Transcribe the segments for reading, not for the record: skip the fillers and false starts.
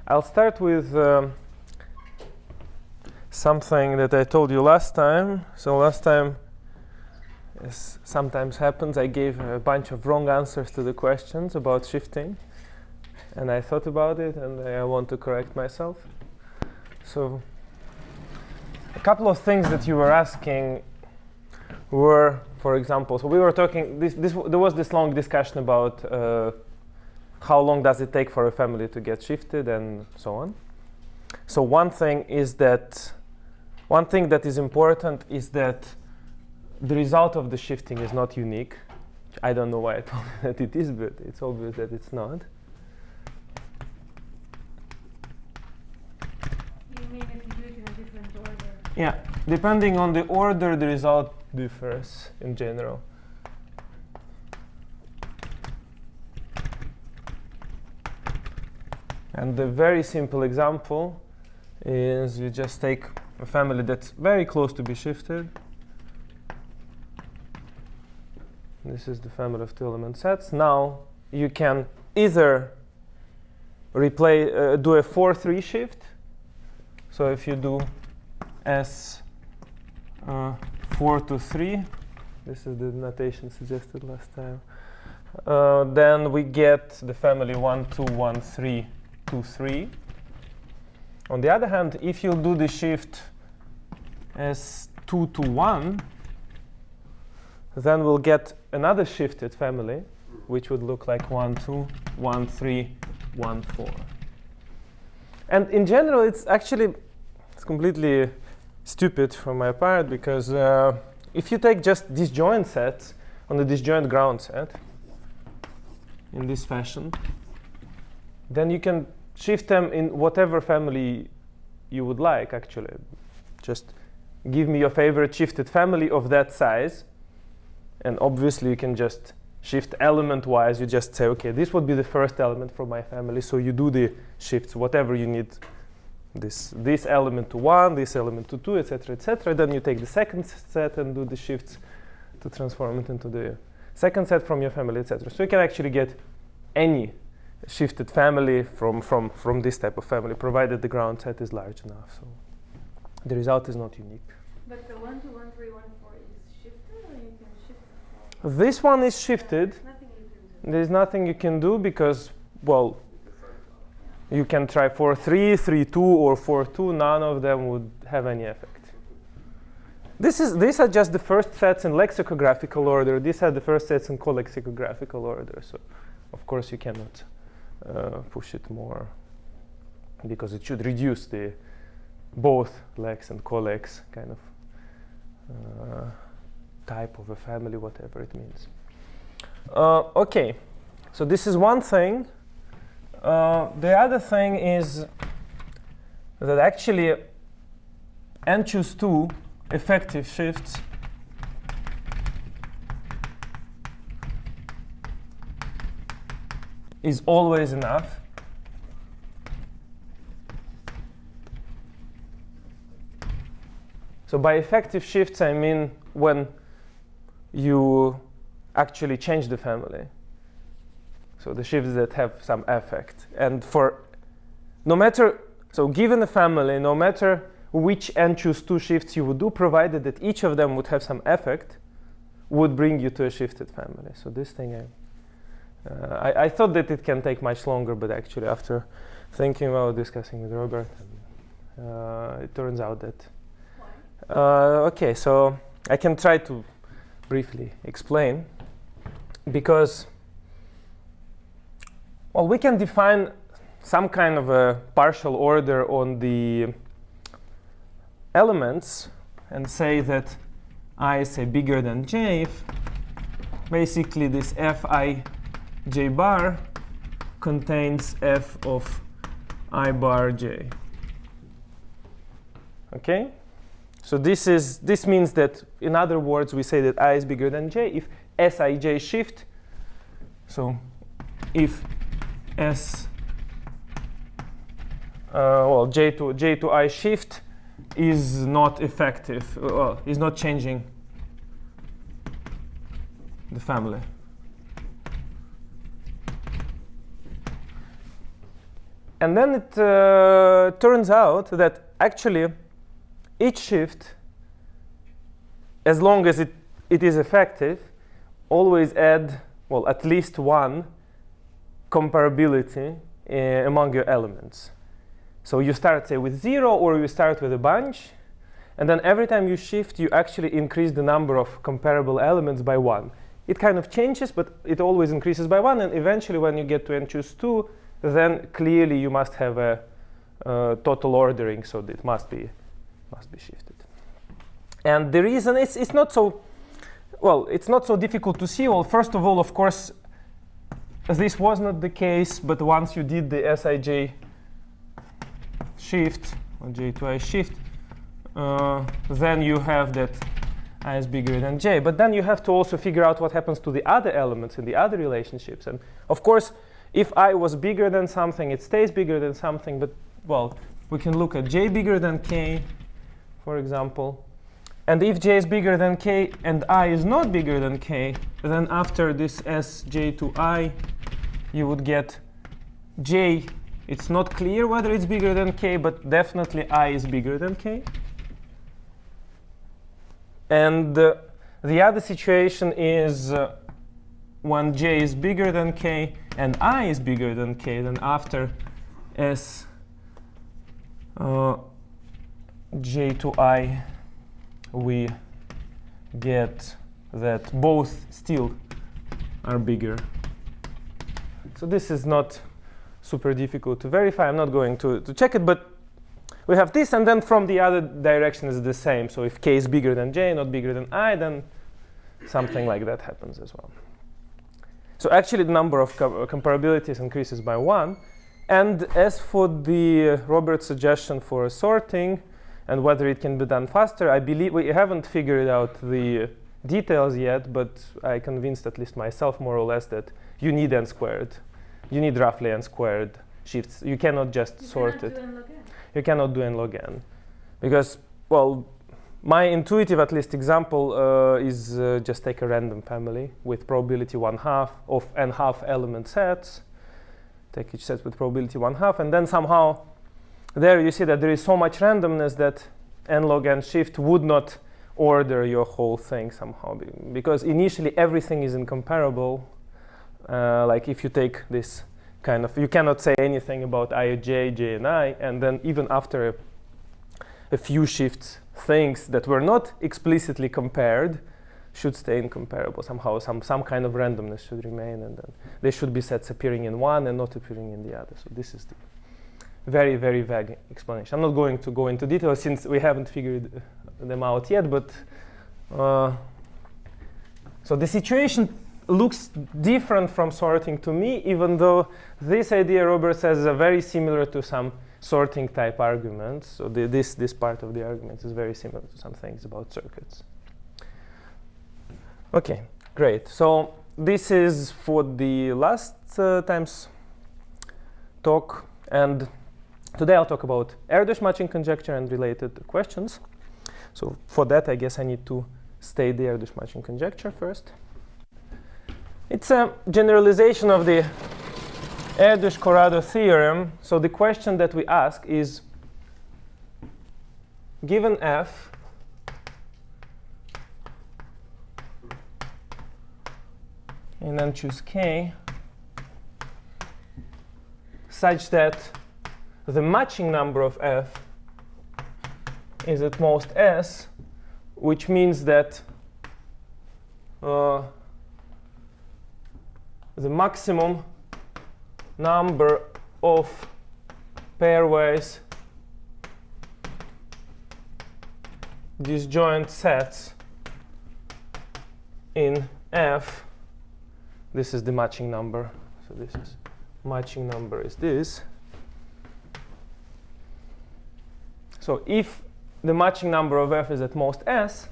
I'll start with something that I told you last time. So last time, as sometimes happens, I gave a bunch of wrong answers to the questions about shifting. And I thought about it, and I want to correct myself. So a couple of things that you were asking were, for example, so we were talking, there was this long discussion about how long does it take for a family to get shifted and so on. So one thing that is important is that the result of the shifting is not unique. I don't know why I told you that it is, but it's obvious that it's not. You mean if you do it in a different order? Yeah, depending on the order, the result differs in general. And the very simple example is you just take a family that's very close to be shifted. This is the family of two-element sets. Now you can either do a 4-3 shift. So if you do S 4 to 3, this is the notation suggested last time, then we get the family 1, 2, 1, 3, 2, 3. On the other hand, if you do the shift as 2 to 1, then we'll get another shifted family, which would look like 1, 2, 1, 3, 1, 4. And in general, it's completely stupid from my part, because if you take just disjoint sets on the disjoint ground set in this fashion, then you can shift them in whatever family you would like, actually. Just give me your favorite shifted family of that size. And obviously, you can just shift element-wise. You just say, OK, this would be the first element from my family. So you do the shifts, whatever you need. This element to 1, this element to 2, et cetera, et cetera. Then you take the second set and do the shifts to transform it into the second set from your family, et cetera. So you can actually get any shifted family from this type of family, provided the ground set is large enough. So the result is not unique. But the 1, 2, 1, 3, 1, 4 is shifted, or you can shift it? This one is shifted. There's nothing you can do. There's nothing you can do because, well, you can try 4-3, 3-2, or 4-2. None of them would have any effect. These are just the first sets in lexicographical order. These are the first sets in colexicographical order. So, of course, you cannot push it more, because it should reduce the both lex and colex kind of type of a family, whatever it means. OK, so this is one thing. The other thing is that actually n choose 2 effective shifts is always enough. So by effective shifts, I mean when you actually change the family. So the shifts that have some effect. And given a family, no matter which n choose 2 shifts you would do, provided that each of them would have some effect, would bring you to a shifted family. So this thing, I thought that it can take much longer, but actually after thinking about discussing with Robert, it turns out that. OK, so I can try to briefly explain, because, well, we can define some kind of a partial order on the elements and say that I is, say, bigger than j if basically this fi j bar contains f of I bar j. OK? So this means that, in other words, we say that I is bigger than j if Sij shift. So if j to I shift is not effective, is not changing the family. And then it turns out that actually each shift, as long as it is effective, always add, well, at least one comparability among your elements. So you start, say, with 0, or you start with a bunch. And then every time you shift, you actually increase the number of comparable elements by 1. It kind of changes, but it always increases by 1. And eventually, when you get to n choose 2, then clearly you must have a total ordering, so it must be shifted. And the reason it's not so, well, it's not so difficult to see. Well, first of all, of course, this was not the case, but once you did the Sij shift, or j to I shift, then you have that I is bigger than j. But then you have to also figure out what happens to the other elements in the other relationships. And of course, if I was bigger than something, it stays bigger than something. But, well, we can look at j bigger than k, for example. And if j is bigger than k and I is not bigger than k, then after this Sj to I, you would get j. It's not clear whether it's bigger than k, but definitely I is bigger than k. And the other situation is when j is bigger than k and I is bigger than k, then after S j to I, we get that both still are bigger. So this is not super difficult to verify. I'm not going to check it, but we have this, and then from the other direction is the same. So if k is bigger than j, not bigger than I, then something like that happens as well. So actually, the number of comparabilities increases by 1. And as for the Robert's suggestion for sorting and whether it can be done faster, I believe we haven't figured out the details yet, but I convinced at least myself more or less that you need n squared. You need roughly n squared shifts. You cannot just sort it. You cannot do n log n. Because, well, my intuitive, at least, example is just take a random family with probability 1/2 of n-half element sets. Take each set with probability 1/2, and then somehow there you see that there is so much randomness that n log n shift would not order your whole thing somehow, because initially everything is incomparable. Like if you take this kind of, you cannot say anything about I, j, j, and I, and then even after a few shifts, things that were not explicitly compared should stay incomparable. Somehow some kind of randomness should remain, and then there should be sets appearing in one and not appearing in the other. So this is the very, very vague explanation. I'm not going to go into detail since we haven't figured them out yet, but so the situation looks different from sorting to me, even though this idea, Robert says, is very similar to some sorting type arguments. So this part of the argument is very similar to some things about circuits. OK, great. So this is for the last time's talk. And today I'll talk about Erdős matching conjecture and related questions. So for that, I guess I need to state the Erdős matching conjecture first. It's a generalization of the Erdős-Corrado theorem. So the question that we ask is, given f, and then choose k, such that the matching number of f is at most s, which means that the maximum number of pairwise disjoint sets in F, this is the matching number. So this is matching number is this. So if the matching number of F is at most S,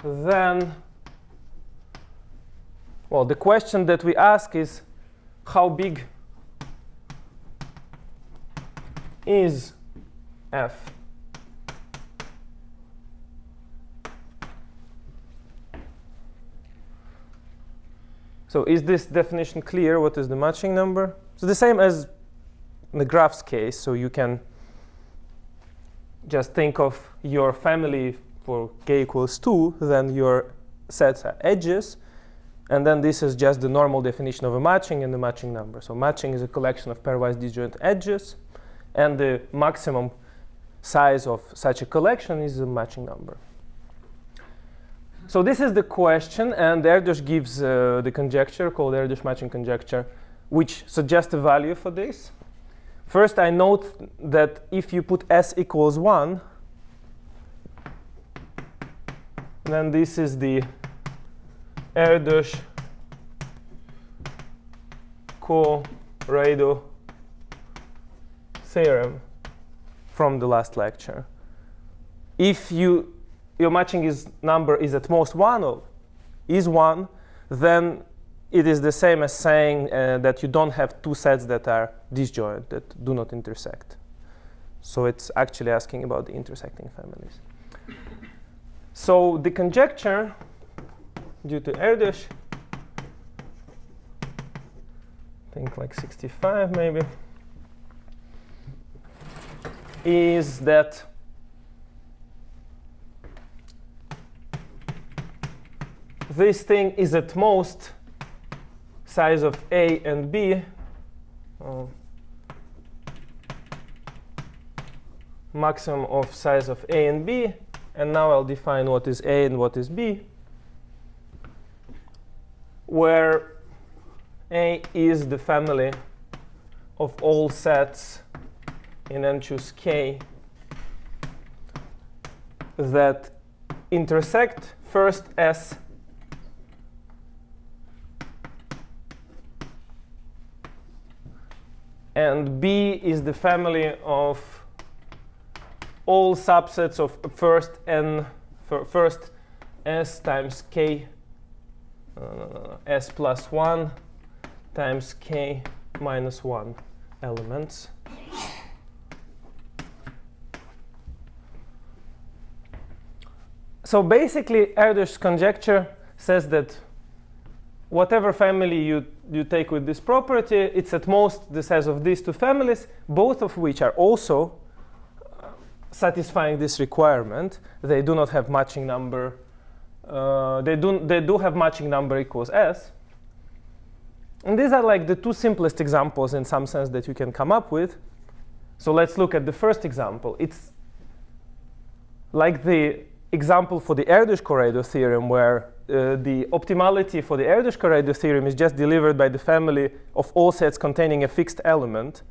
then, well, the question that we ask is, how big is F? So is this definition clear? What is the matching number? So the same as the graphs case, so you can just think of your family for k equals 2, then your sets are edges, and then this is just the normal definition of a matching and the matching number. So matching is a collection of pairwise disjoint edges, and the maximum size of such a collection is the matching number. So this is the question, and Erdős gives the conjecture called Erdős matching conjecture, which suggests a value for this. First, I note that if you put s equals 1, then this is the Erdős Kupavskii theorem from the last lecture. If your matching number is at most 1 or is 1, then it is the same as saying that you don't have two sets that are disjoint, that do not intersect. So it's actually asking about the intersecting families. So the conjecture, due to Erdős, I think like 65 maybe, is that this thing is at most size of A and B, maximum of size of A and B, and now I'll define what is A and what is B, where A is the family of all sets in N choose K that intersect first S and B is the family of all subsets of first S times K, S plus 1 times K minus 1 elements. So basically, Erdős conjecture says that whatever family you take with this property, it's at most the size of these two families, both of which are also satisfying this requirement. They do not have matching number. They do have matching number equals S. And these are like the two simplest examples in some sense that you can come up with. So let's look at the first example. It's like the example for the Erdős-Kupavskii theorem, where the optimality for the Erdős-Kupavskii theorem is just delivered by the family of all sets containing a fixed element.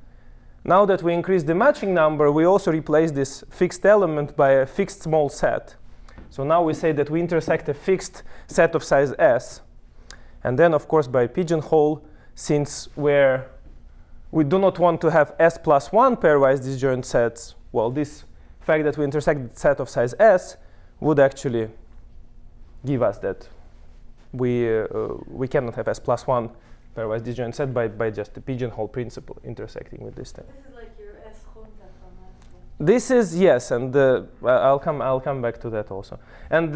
Now that we increase the matching number, we also replace this fixed element by a fixed small set. So now we say that we intersect a fixed set of size S. And then, of course, by pigeonhole, since we do not want to have S plus 1 pairwise disjoint sets, well, this fact that we intersect the set of size S would actually give us that we cannot have S plus 1 pairwise disjoint set by just the pigeonhole principle intersecting with this thing. This is like your S conta from This is, yes, and I'll come back to that also. And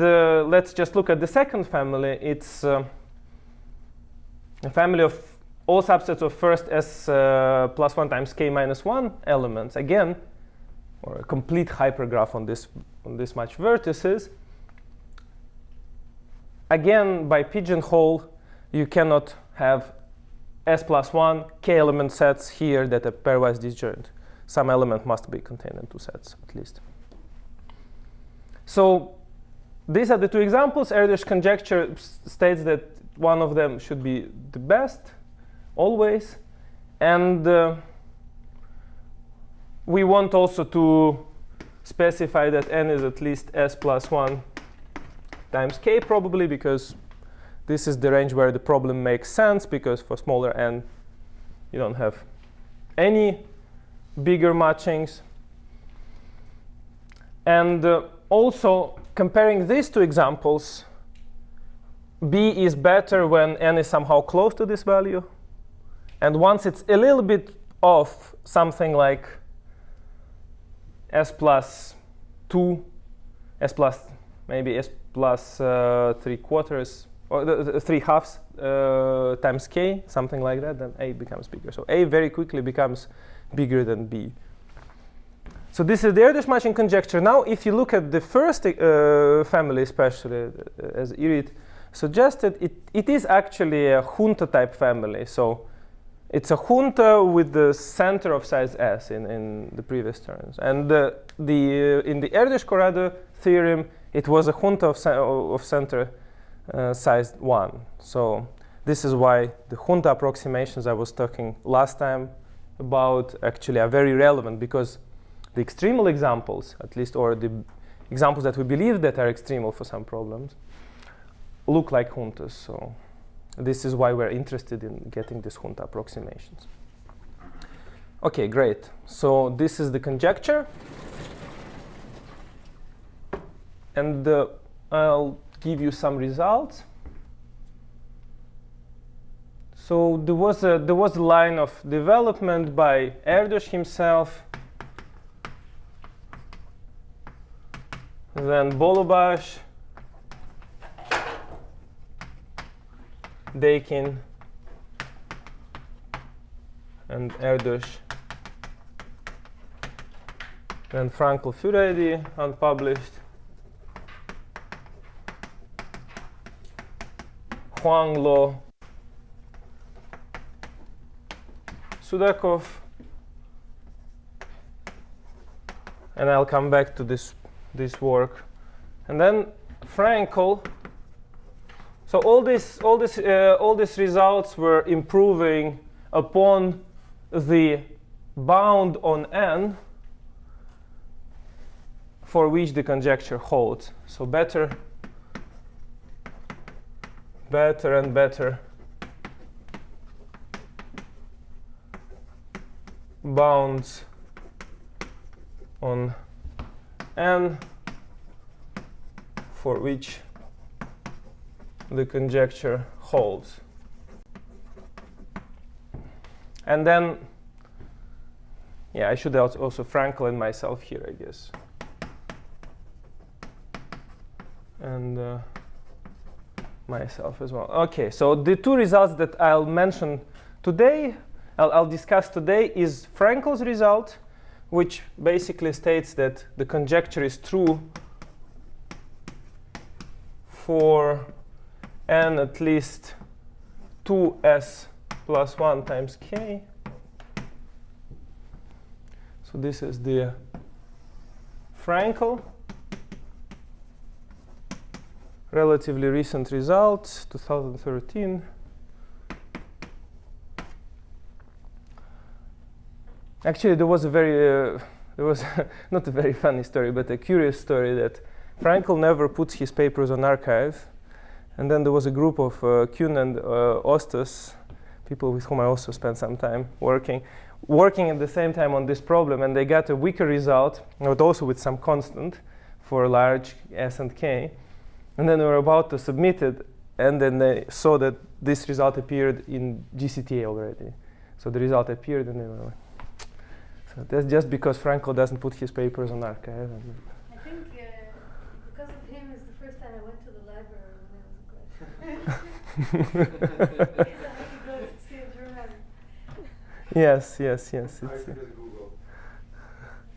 let's just look at the second family. It's a family of all subsets of first S plus 1 times K minus 1 elements, again, or a complete hypergraph on this much vertices. Again, by pigeonhole, you cannot have S plus 1 K element sets here that are pairwise disjoint. Some element must be contained in two sets, at least. So these are the two examples. Erdős conjecture states that one of them should be the best, always. And we want also to specify that n is at least S plus 1 times K, probably, because this is the range where the problem makes sense, because for smaller n, you don't have any bigger matchings. And also, comparing these two examples, B is better when n is somehow close to this value. And once it's a little bit off, something like S plus 2, S plus maybe S plus 3/4, or 3/2 times K, something like that, then A becomes bigger. So A very quickly becomes bigger than B. So this is the Erdős matching conjecture. Now, if you look at the first family, especially as Irit suggested, it is actually a junta type family. So it's a junta with the center of size S in the previous terms. And in the Erdős-Corrado theorem, it was a junta of center size 1. So this is why the junta approximations I was talking last time about actually are very relevant, because the extremal examples, at least, or the examples that we believe that are extremal for some problems, look like juntas. So this is why we're interested in getting these junta approximations. OK, great. So this is the conjecture. And I'll give you some results. So there was a line of development by Erdős himself, then Bolobás, Dakin, and Erdős, then Frankl-Füredi, unpublished, Huang-Lo, Sudakov, and I'll come back to this work, and then Frankl. So all these results were improving upon the bound on n for which the conjecture holds. So better and better bounds on n for which the conjecture holds. And then, yeah, I should also Frankl and myself here, I guess. And myself as well. OK, so the two results that I'll mention today, I'll discuss today, is Frankl's result, which basically states that the conjecture is true for n at least 2s plus 1 times k. So this is the Frankl, relatively recent result, 2013. Actually, there was not a very funny story, but a curious story that Frankl never puts his papers on archive. And then there was a group of Kuhn and Ostos, people with whom I also spent some time working at the same time on this problem, and they got a weaker result, but also with some constant for large S and K. And then they were about to submit it, and then they saw that this result appeared in GCTA already. So the result appeared, and they were like, so that's just because Frankl doesn't put his papers on archive. I think because of him is the first time I went to the library when I was a graduate. Because I had to go to see a journal. Yes.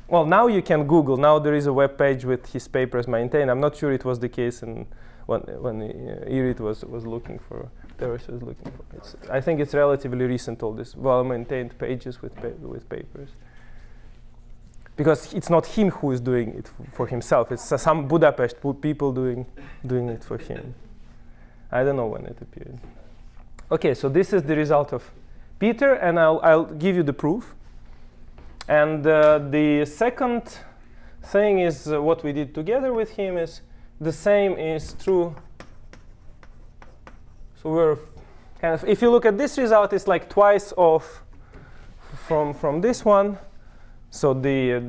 Well, now you can Google. Now there is a web page with his papers maintained. I'm not sure it was the case when Irit was looking for. Teres was looking for. I think it's relatively recent. All this well-maintained pages with papers. Because it's not him who is doing it for himself. It's some Budapest people doing it for him. I don't know when it appeared. OK, so this is the result of Peter, and I'll give you the proof. And the second thing is what we did together with him is the same is true. So we're kind of, if you look at this result, it's like twice off from this one. So the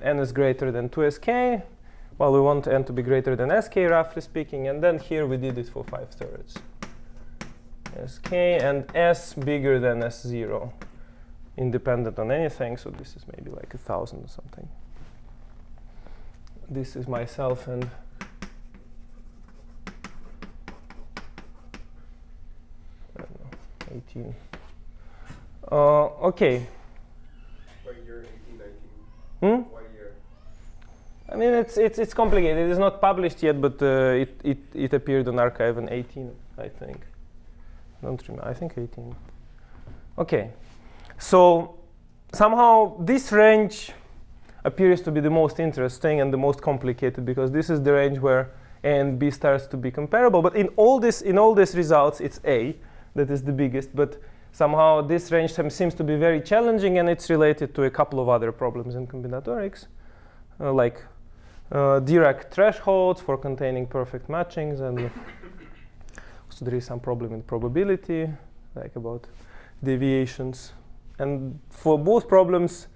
n is greater than 2sk. Well, we want n to be greater than sk, roughly speaking. And then here we did it for 5/3. Sk and s bigger than s0, independent on anything. So this is maybe like 1,000 or something. This is myself and I don't know, 18. OK. I mean, it's complicated. It is not published yet, but it appeared on arXiv in 18, I think. Don't remember. I think 18. Okay, so somehow this range appears to be the most interesting and the most complicated, because this is the range where A and B starts to be comparable. But in all these results, it's A that is the biggest. But somehow this range seems to be very challenging, and it's related to a couple of other problems in combinatorics, like Dirac thresholds for containing perfect matchings, and so there is some problem in probability, like about deviations. And for both problems,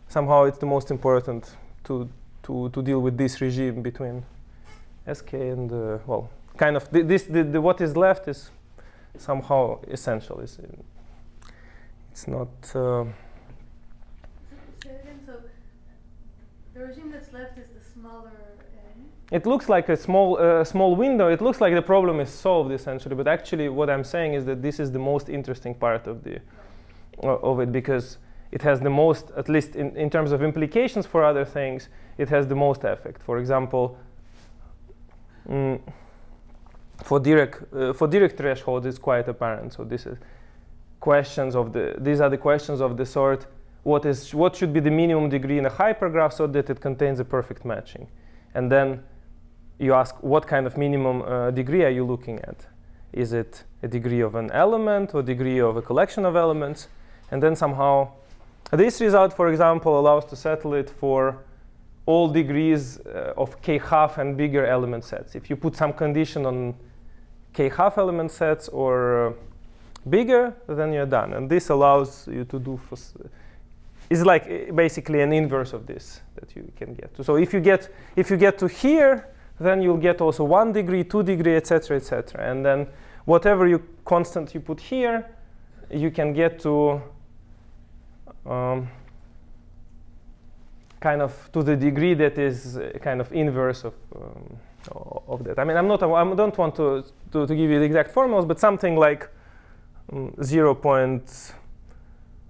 somehow it's the most important to deal with this regime between SK and well, kind of what is left is somehow essential. It's not. So the regime that's left is the smaller n. It looks like a small window. It looks like the problem is solved essentially, but actually, what I'm saying is that this is the most interesting part of the of it, because it has the most, at least in terms of implications for other things, it has the most effect. For example, for Dirac threshold, it's quite apparent. So this is these are the questions of the sort: what should be the minimum degree in a hypergraph so that it contains a perfect matching? And then you ask, what kind of minimum degree are you looking at? Is it a degree of an element or degree of a collection of elements? And then somehow this result, for example, allows to settle it for all degrees of k-half and bigger element sets. If you put some condition on k-half element sets or bigger, then you're done. And this allows you to do is like basically an inverse of this that you can get to. So if you get to here, then you'll get also 1 degree, 2 degree, etc., etc. And then whatever constant you put here, you can get to kind of to the degree that is kind of inverse of that. I mean, I don't want to give you the exact formulas, but something like 0.3,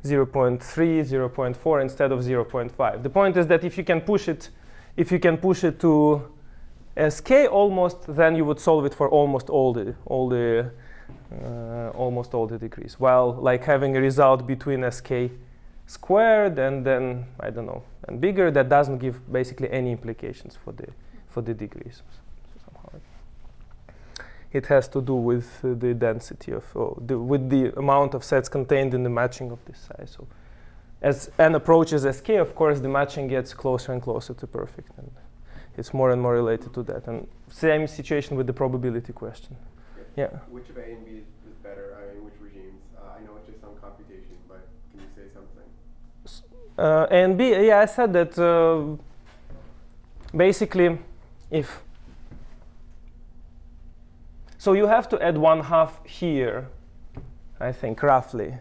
0.4 instead of 0.5. The point is that if you can push it to SK almost, then you would solve it for almost all the degrees. While like having a result between SK squared and then I don't know and bigger, that doesn't give basically any implications for the degrees. So somehow it has to do with the density of with the amount of sets contained in the matching of this size. So as n approaches SK, of course, the matching gets closer and closer to perfect, and it's more and more related to that. And same situation with the probability question. Yeah. Which of A and B is better? I mean, which regimes? I know it's just some computation, but can you say something? A and B, yeah, I said that basically so you have to add 1/2 here, I think, roughly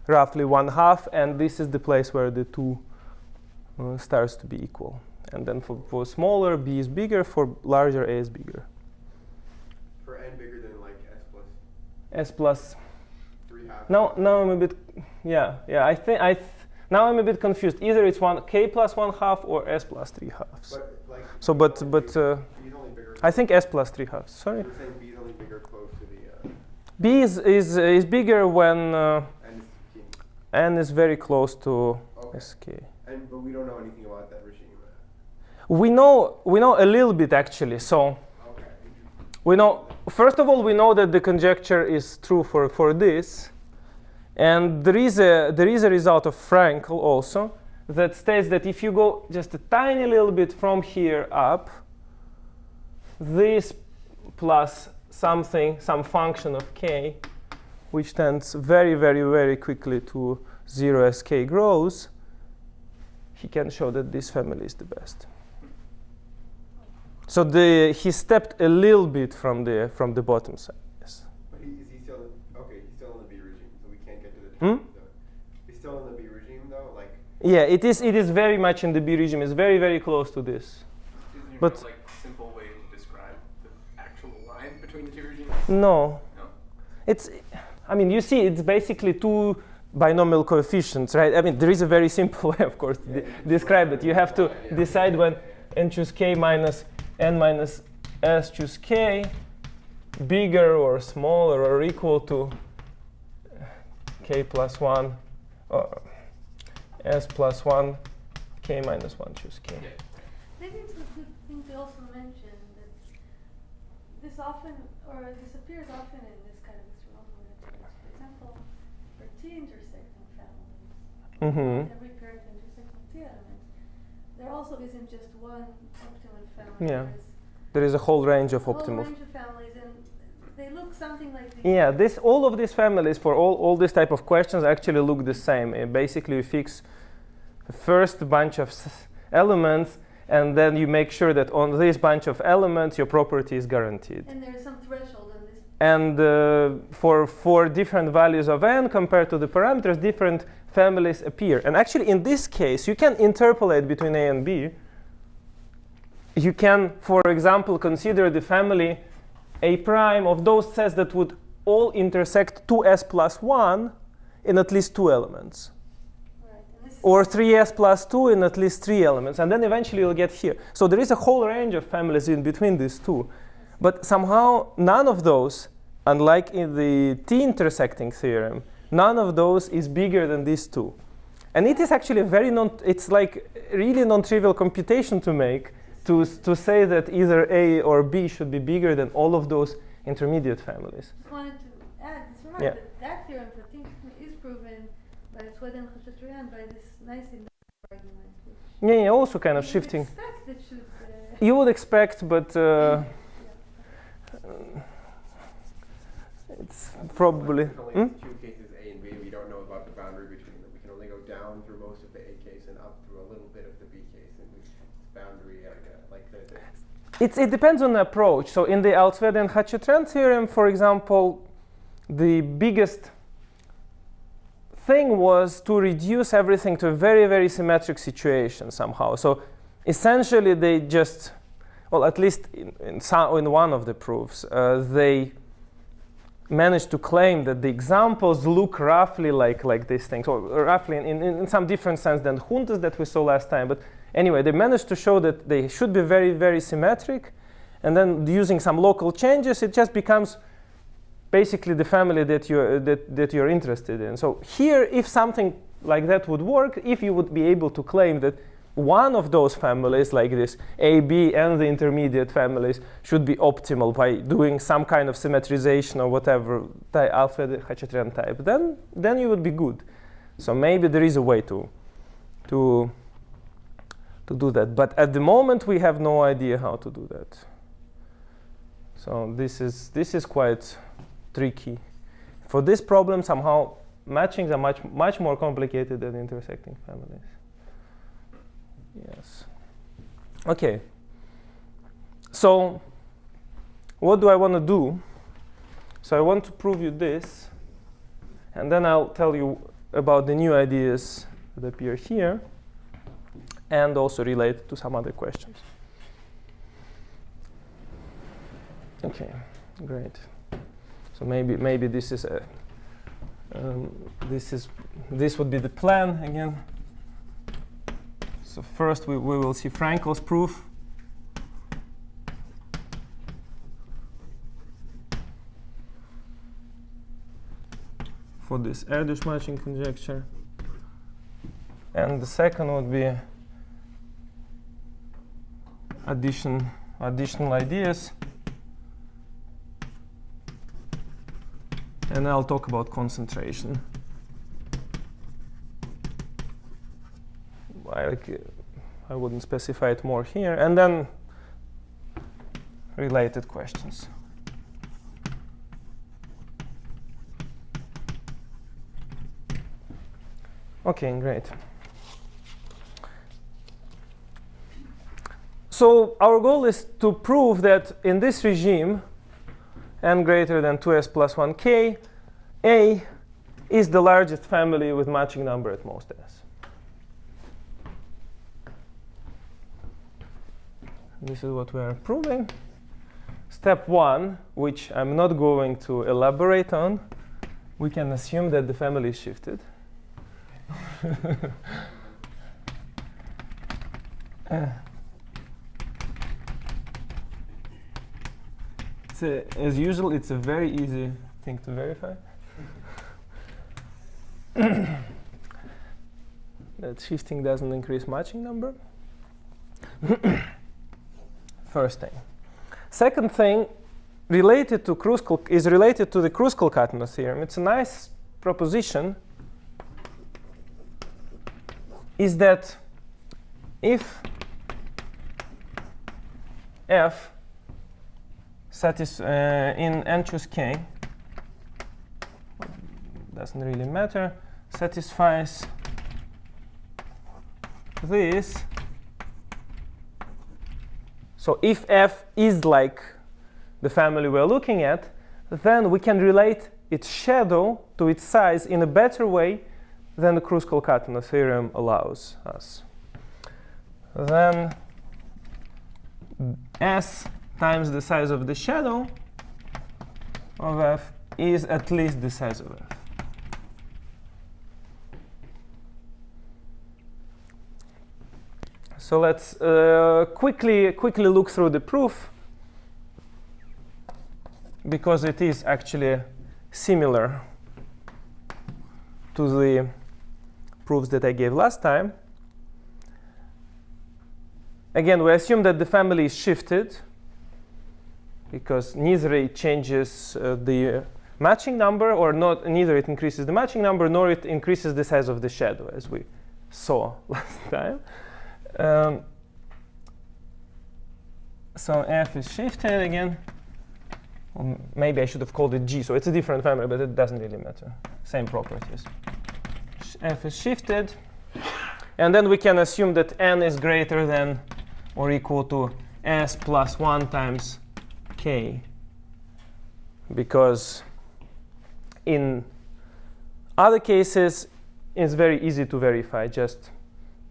1/2, and this is the place where the two starts to be equal. And then for smaller, B is bigger. For larger, A is bigger. For n bigger than like S plus 3/2. No, I'm a bit. Yeah. Now I'm a bit confused. Either it's K plus 1/2 or S plus 3/2. But like. So, B is only bigger. I think S plus 3/2. Sorry. You're saying B is only bigger close to the. B is bigger when N is very close to SK. But we don't know anything about that regime. We know a little bit actually. So we know, first of all, we know that the conjecture is true for this, and there is a result of Frankel also that states that if you go just a tiny little bit from here up, this plus some function of k, which tends very, very, very quickly to 0 as k grows, he can show that this family is the best. So he stepped a little bit from the bottom side. Yes. But is he still he's still in the B regime, so we can't get to the top. He's still in the B regime though, like. Yeah, it is very much in the B regime. It's very, very close to this. Isn't but there like simple way to describe the actual line between the two regimes? No. No. I mean, you see, it's basically two binomial coefficients, right? I mean, there is a very simple way, of course, to describe it. You have to decide and choose k minus n minus s choose k bigger or smaller or equal to k plus 1 or s plus 1 k minus 1 choose k. Maybe it's a good thing to also mention that this often, or this appears often in this kind of extremal combinatorics. For example, for T-intersecting families, every pair of intersecting T elements, there also isn't just one optimal family. Yeah. There is a whole range of a whole optimal. range of families, and they look something like these. Yeah, all of these families for all this type of questions actually look the same. Basically, you fix the first bunch of elements, and then you make sure that on this bunch of elements your property is guaranteed. And there is some threshold on this. And for different values of n compared to the parameters, different families appear. And actually, in this case, you can interpolate between A and B. You can, for example, consider the family A prime of those sets that would all intersect 2s plus 1 in at least 2 elements. Or 3s plus 2 in at least 3 elements. And then eventually you'll get here. So there is a whole range of families in between these two. But somehow none of those, unlike in the T-intersecting theorem, none of those is bigger than these two. And it is actually a very it's like really non-trivial computation to make to say that either A or B should be bigger than all of those intermediate families. Just wanted to add this remark that that theorem for T is proven by Sweden and by this nice inductive argument. Yeah, also kind of shifting. Expect it should, you would expect, but it's probably. Only two cases A and B. We don't know about the boundary between them. We can only go down through most of the A case and up through a little bit of the B case, and the boundary like the. It depends on the approach. So in the Altsveden-Hachetran theorem, for example, the biggest thing was to reduce everything to a very, very symmetric situation somehow. So essentially, they just, well, at least in one of the proofs, they managed to claim that the examples look roughly like these things, or roughly in some different sense than Hunter's that we saw last time. But anyway, they managed to show that they should be very, very symmetric. And then using some local changes, it just becomes basically the family that you're interested in. So here, if something like that would work, if you would be able to claim that one of those families, like this A, B, and the intermediate families, should be optimal by doing some kind of symmetrization or whatever Altsveden-Hachetran type, then you would be good. So maybe there is a way to do that. But at the moment, we have no idea how to do that. So this is quite tricky. For this problem, somehow matchings are much more complicated than intersecting families. Yes. Okay. So what do I want to do? So I want to prove you this, and then I'll tell you about the new ideas that appear here, and also relate to some other questions. Okay, great. So maybe this is this would be the plan again. So first we will see Frankel's proof. For this Erdős matching conjecture. And the second would be additional ideas. And I'll talk about concentration. I wouldn't specify it more here. And then related questions. Okay, great. So our goal is to prove that in this regime, n greater than 2s plus 1k, A is the largest family with matching number at most s. This is what we are proving. Step 1, which I'm not going to elaborate on, we can assume that the family is shifted. As usual, it's a very easy thing to verify. That shifting doesn't increase matching number. First thing. Second thing, related to is related to the Kruskal-Katanov theorem. It's a nice proposition. Is that if f in n choose k, doesn't really matter, satisfies this. So if f is like the family we're looking at, then we can relate its shadow to its size in a better way than the Kruskal-Katanov theorem allows us. Then S times the size of the shadow of f is at least the size of f. So let's quickly look through the proof, because it is actually similar to the proofs that I gave last time. Again, we assume that the family is shifted, because neither it changes the matching number, or neither it increases the matching number, nor it increases the size of the shadow, as we saw last time. So f is shifted again. Well, maybe I should have called it G, so it's a different family, but it doesn't really matter. Same properties. F is shifted. And then we can assume that n is greater than or equal to s plus 1 times k. Because in other cases, it's very easy to verify just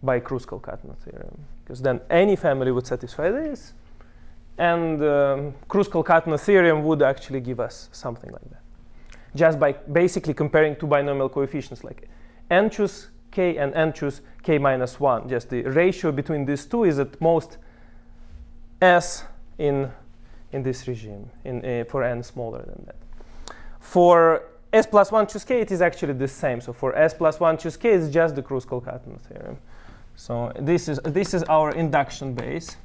by Kruskal-Katanov theorem. Because then any family would satisfy this. And Kruskal-Katanov theorem would actually give us something like that. Just by basically comparing two binomial coefficients, like n choose k and n choose k minus 1. Just the ratio between these two is at most s in this regime, for n smaller than that. For s plus 1 choose k, it is actually the same. So for s plus 1 choose k, it's just the Kruskal-Katanov theorem. So this is our induction base.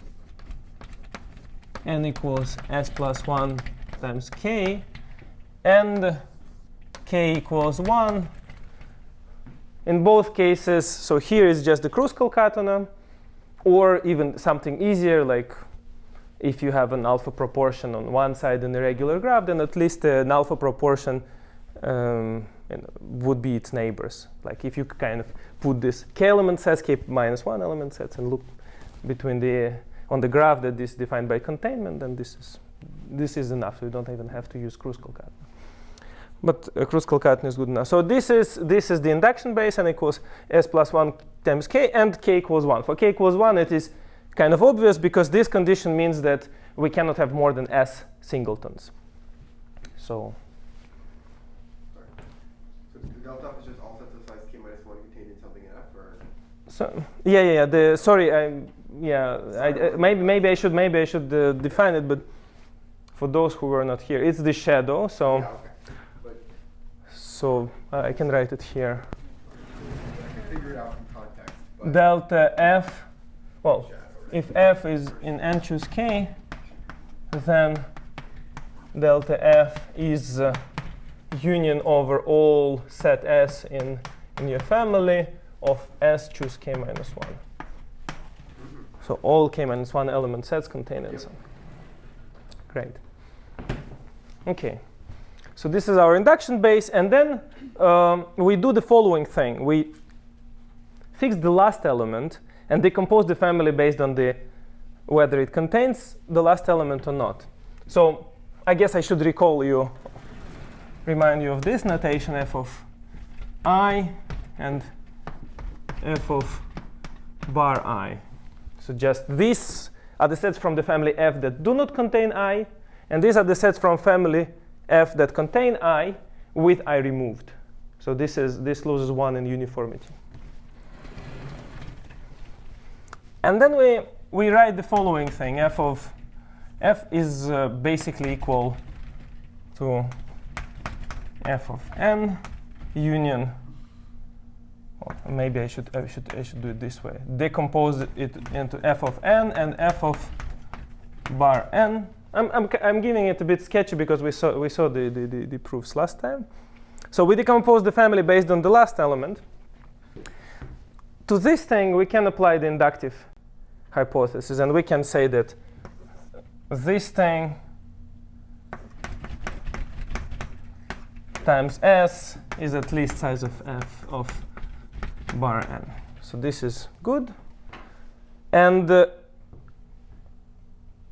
N equals s plus 1 times k, and k equals 1. In both cases, so here is just the Kruskal-Katanov, or even something easier, like if you have an alpha proportion on one side in a regular graph, then at least an alpha proportion would be its neighbors. Like if you kind of put this k element sets, k minus 1 element sets, and look between on the graph that is defined by containment, then this is enough. So you don't even have to use Kruskal-Katanov. But Kruskal-Katanov is good enough. So this is the induction base, and equals s plus 1 times k, and k equals 1. For k equals 1, it is kind of obvious, because this condition means that we cannot have more than s singletons. So the delta f is just all sets of size k minus 1 contained in something f, or? So maybe I should define it, but for those who were not here, it's the shadow. So Yeah, okay. so I can write it here. I can figure it out from context. But Delta f. Well, shadow, right? if f is in n choose k, then delta f is union over all set s in your family of s choose k minus 1. So all k minus 1 element sets contain n some. Great. OK. So this is our induction base. And then we do the following thing. We fix the last element and decompose the family based on whether it contains the last element or not. So I guess I should remind you of this notation, f of I and f of bar I. So just these are the sets from the family f that do not contain I, and these are the sets from family f that contain I with I removed. So this loses 1 in uniformity. And then we write the following thing, f of f is basically equal to f of n union. Well, maybe I should do it this way. Decompose it into f of n and f of bar n. I'm giving it a bit sketchy because we saw the proofs last time. So we decompose the family based on the last element. To this thing, we can apply the inductive hypothesis, and we can say that this thing times s is at least size of f of bar n. So this is good. And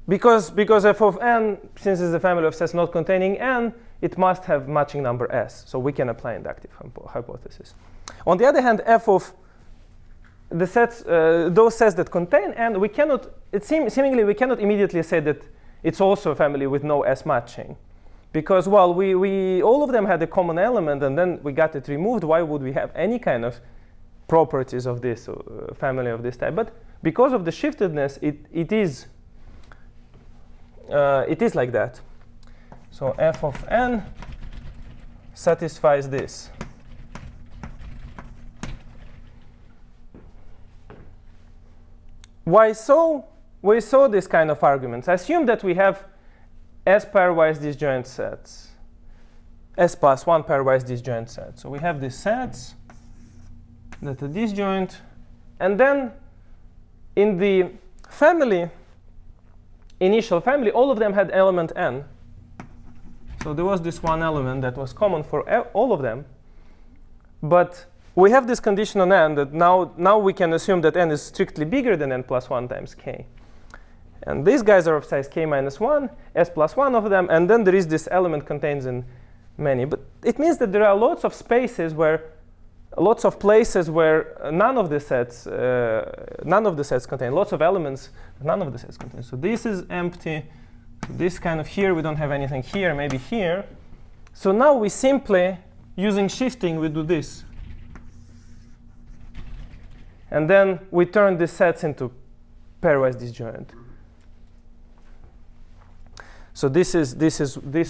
because f of n, since it's a family of sets not containing n, it must have matching number s. So we can apply inductive hypothesis. On the other hand, f of the sets, those sets that contain n, we cannot, seemingly we cannot immediately say that it's also a family with no s matching. Because, well, we all of them had a common element, and then we got it removed. Why would we have any kind of properties of this family of this type? But because of the shiftedness, it is like that. So f of n satisfies this. Why so? We saw this kind of arguments. Assume that we have S pairwise disjoint sets, S plus 1 pairwise disjoint sets. So we have these sets that are disjoint. And then in the family, initial family, all of them had element n. So there was this one element that was common for all of them. But we have this condition on n that now we can assume that n is strictly bigger than n plus 1 times k. And these guys are of size k minus 1, s plus 1 of them, and then there is this element contains in many. But it means that there are lots of spaces where, lots of places where none of the sets contain, lots of elements, none of the sets contain. So this is empty. So this kind of here, we don't have anything here, maybe here. So now we simply, using shifting, we do this. And then we turn these sets into pairwise disjoint. So this is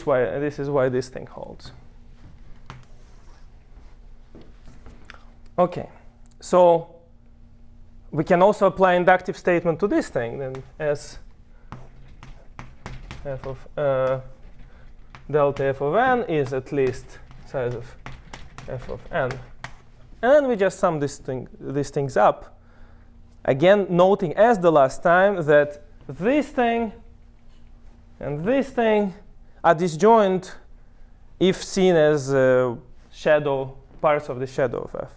why this thing holds. Okay, so we can also apply inductive statement to this thing. Then as f of delta f of n is at least size of f of n, and then we just sum these things up. Again, noting as the last time that this thing and this thing are disjoint if seen as shadow parts of the shadow of f.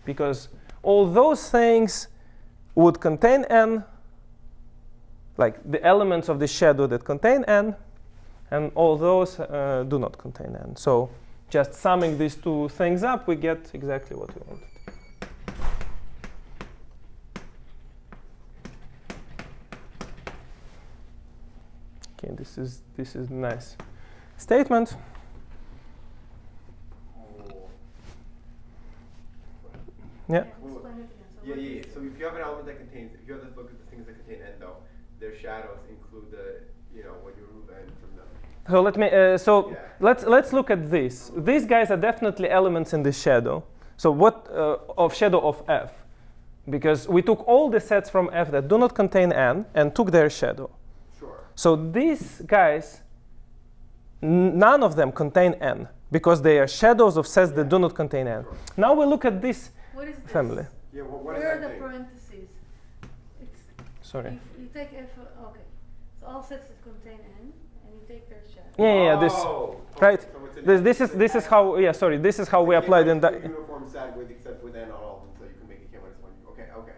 Because all those things would contain n, like the elements of the shadow that contain n, and all those do not contain n. So just summing these two things up, we get exactly what we wanted. Okay, this is nice statement. Yeah. Yeah. So if you have an element that contains, if you have the book of the things that contain n, though, their shadows include the, when you remove n from them. So let me. Let's look at this. These guys are definitely elements in the shadow. So what of shadow of f? Because we took all the sets from f that do not contain n and took their shadow. So these guys, none of them contain n because they are shadows of sets that do not contain n. Now we look at this family. Yeah, where are the parentheses? Sorry. You take f. Okay. So all sets that contain n, and you take their shadow. Yeah. This right. So this is how. Yeah. Sorry. This is how we applied in that. Uniform set except with n on all of them, so you can make a k minus 1. Okay.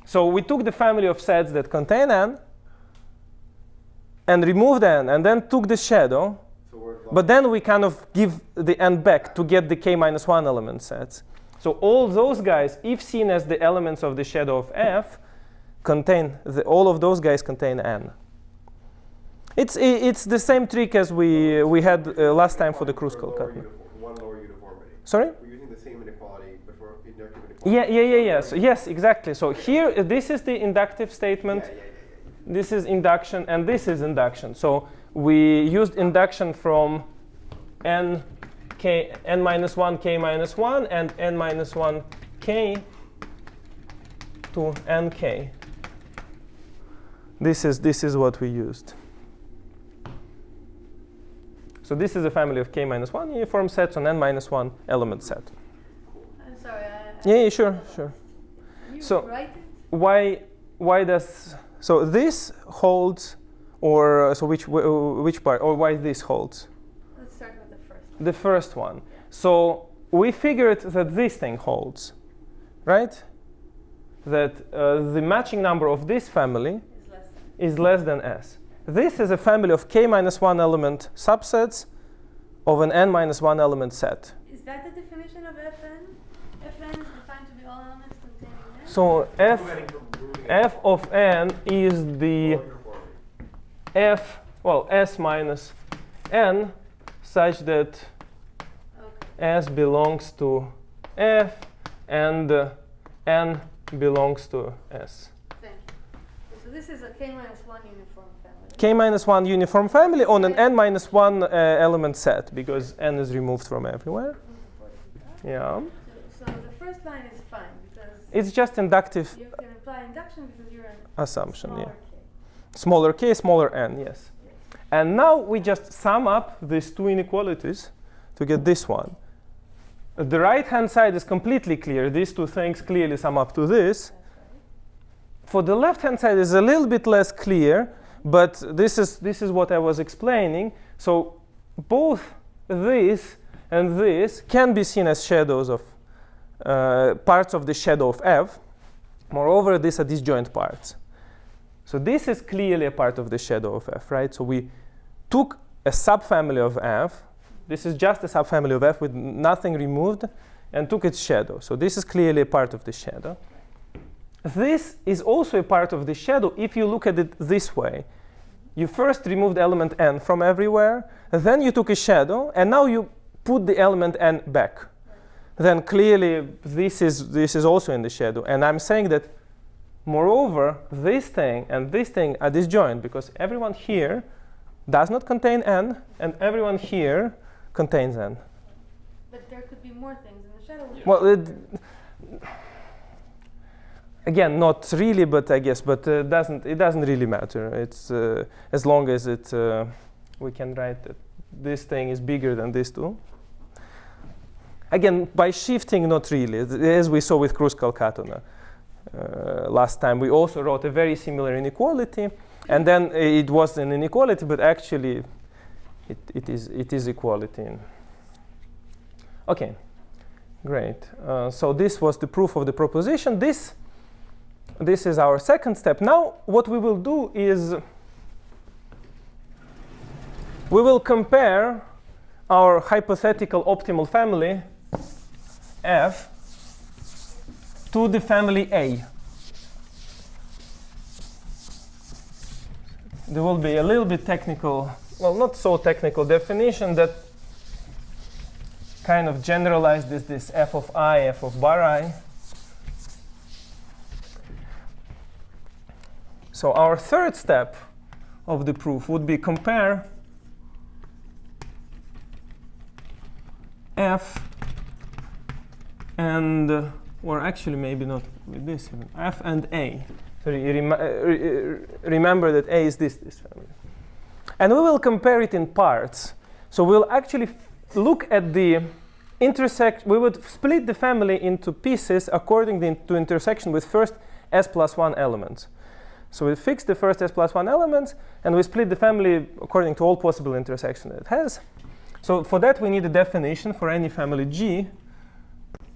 So we took the family of sets that contain n. And removed n, and then took the shadow, but then we kind of give the n back to get the k minus 1 element sets. So all those guys, if seen as the elements of the shadow of f, contain all of those guys contain n. It's the same trick as we had last time for the Kruskal cut. One lower uniformity. Sorry? We're using the same inequality, but for inductive inequality. Yeah. So, yes, exactly. So here, this is the inductive statement. this is induction, and this is induction. So we used induction from n minus 1 k minus 1 and n minus 1 k to nk. This is what we used. So this is a family of k minus 1 uniform sets on n minus 1 element set. I'm sorry. Yeah, sure. You So write it? why does so this holds, or so which part, or why this holds? Let's start with the first one. The first one. So we figured that this thing holds, right? That the matching number of this family is less than s. This is a family of k minus 1 element subsets of an n minus 1 element set. Is that the definition of Fn? Fn is defined to be all elements containing n? So f of n is the s minus n such that s belongs to f and n belongs to s. Thank you. So this is a k minus 1 uniform family. K minus 1 uniform family on an n minus 1 element set, because n is removed from everywhere. Yeah. So the first line is fine because It's just inductive you can apply induction because you're an assumption. smaller Yeah. k. Smaller k, smaller n, yes. And now we just sum up these two inequalities to get this one. The right-hand side is completely clear. These two things clearly sum up to this. That's right. For the left-hand side is a little bit less clear, but this is what I was explaining. So both this and this can be seen as shadows of parts of the shadow of f. Moreover, these are disjoint parts. So this is clearly a part of the shadow of f, right? So we took a subfamily of f. This is just a subfamily of f with nothing removed, and took its shadow. So this is clearly a part of the shadow. This is also a part of the shadow if you look at it this way. You first removed element n from everywhere, then you took a shadow, and now you put the element n back. Then clearly this is also in the shadow. And I'm saying that, moreover, this thing and this thing are disjoint because everyone here does not contain n, and everyone here contains n. But there could be more things in the shadow. Well, again, not really, but I guess, but it doesn't really matter. It's as long as we can write that this thing is bigger than this two. Again, by shifting, not really, as we saw with Kruskal-Katona last time. We also wrote a very similar inequality, and then it was an inequality, but actually it is equality. Okay, great. So this was the proof of the proposition. This is our second step. Now what we will do is we will compare our hypothetical optimal family f to the family A. There will be a little bit technical, well, not so technical definition that kind of generalized this f of I, f of bar I. So our third step of the proof would be compare f and, or actually maybe not with this, even, f and A. So remember that A is this family. And we will compare it in parts. So we'll actually look at the intersection. We would split the family into pieces according to intersection with first s plus 1 elements. So we fix the first s plus 1 elements, and we split the family according to all possible intersections that it has. So for that, we need a definition for any family G.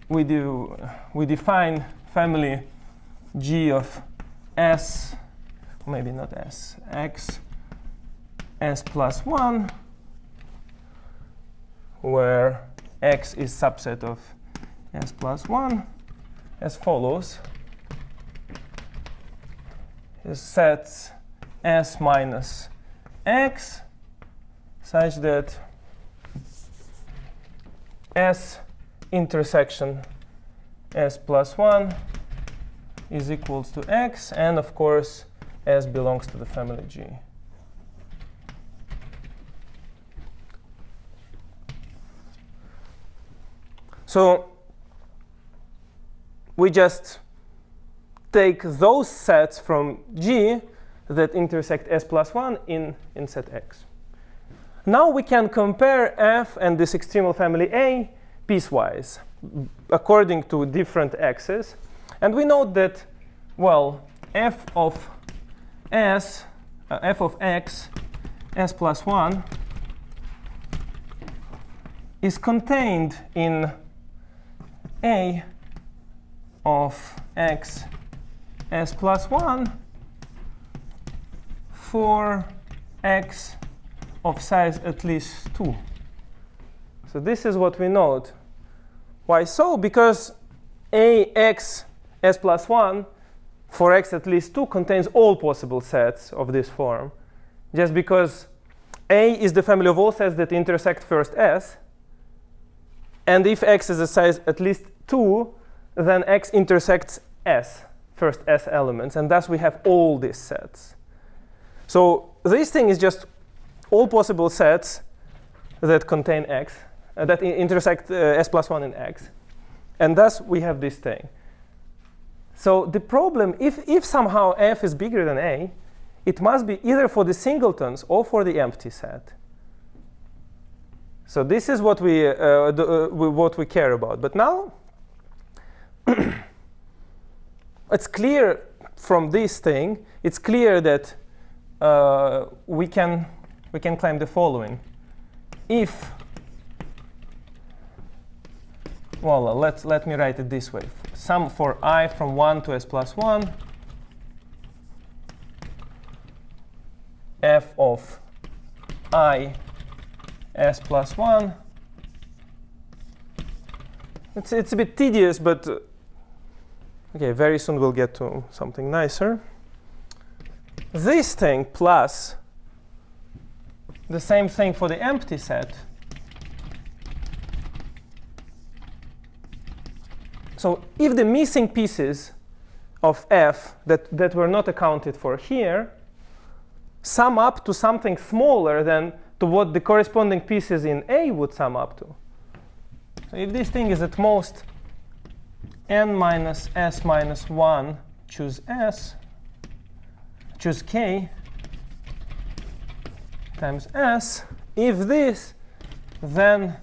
We define family G of S, maybe not S, X, S plus 1, where X is subset of S plus 1, as follows. It sets S minus X such that S intersection S plus 1 is equals to X, and of course S belongs to the family G. So we just take those sets from G that intersect S plus 1 in set X. Now we can compare F and this extremal family A piecewise according to different x's. And we note that, well, f of x, S plus 1, is contained in A of x, S plus 1 for x of size at least 2. So this is what we note. Why so? Because Ax S plus 1 for x at least 2 contains all possible sets of this form, just because A is the family of all sets that intersect first S. And if x is a size at least 2, then x intersects S, first S elements. And thus we have all these sets. So this thing is just all possible sets that contain x, that intersect S plus 1 in x. And thus we have this thing. So the problem, if somehow F is bigger than A, it must be either for the singletons or for the empty set. So this is what we care about. But now it's clear from this thing, it's clear that we can claim the following. If, well, let me write it this way. Sum for I from 1 to S plus 1, f of I S plus 1. It's a bit tedious, but okay, very soon we'll get to something nicer. This thing plus the same thing for the empty set. So if the missing pieces of F that were not accounted for here sum up to something smaller than to what the corresponding pieces in A would sum up to. So if this thing is at most n minus S minus 1, choose K times S. If this, then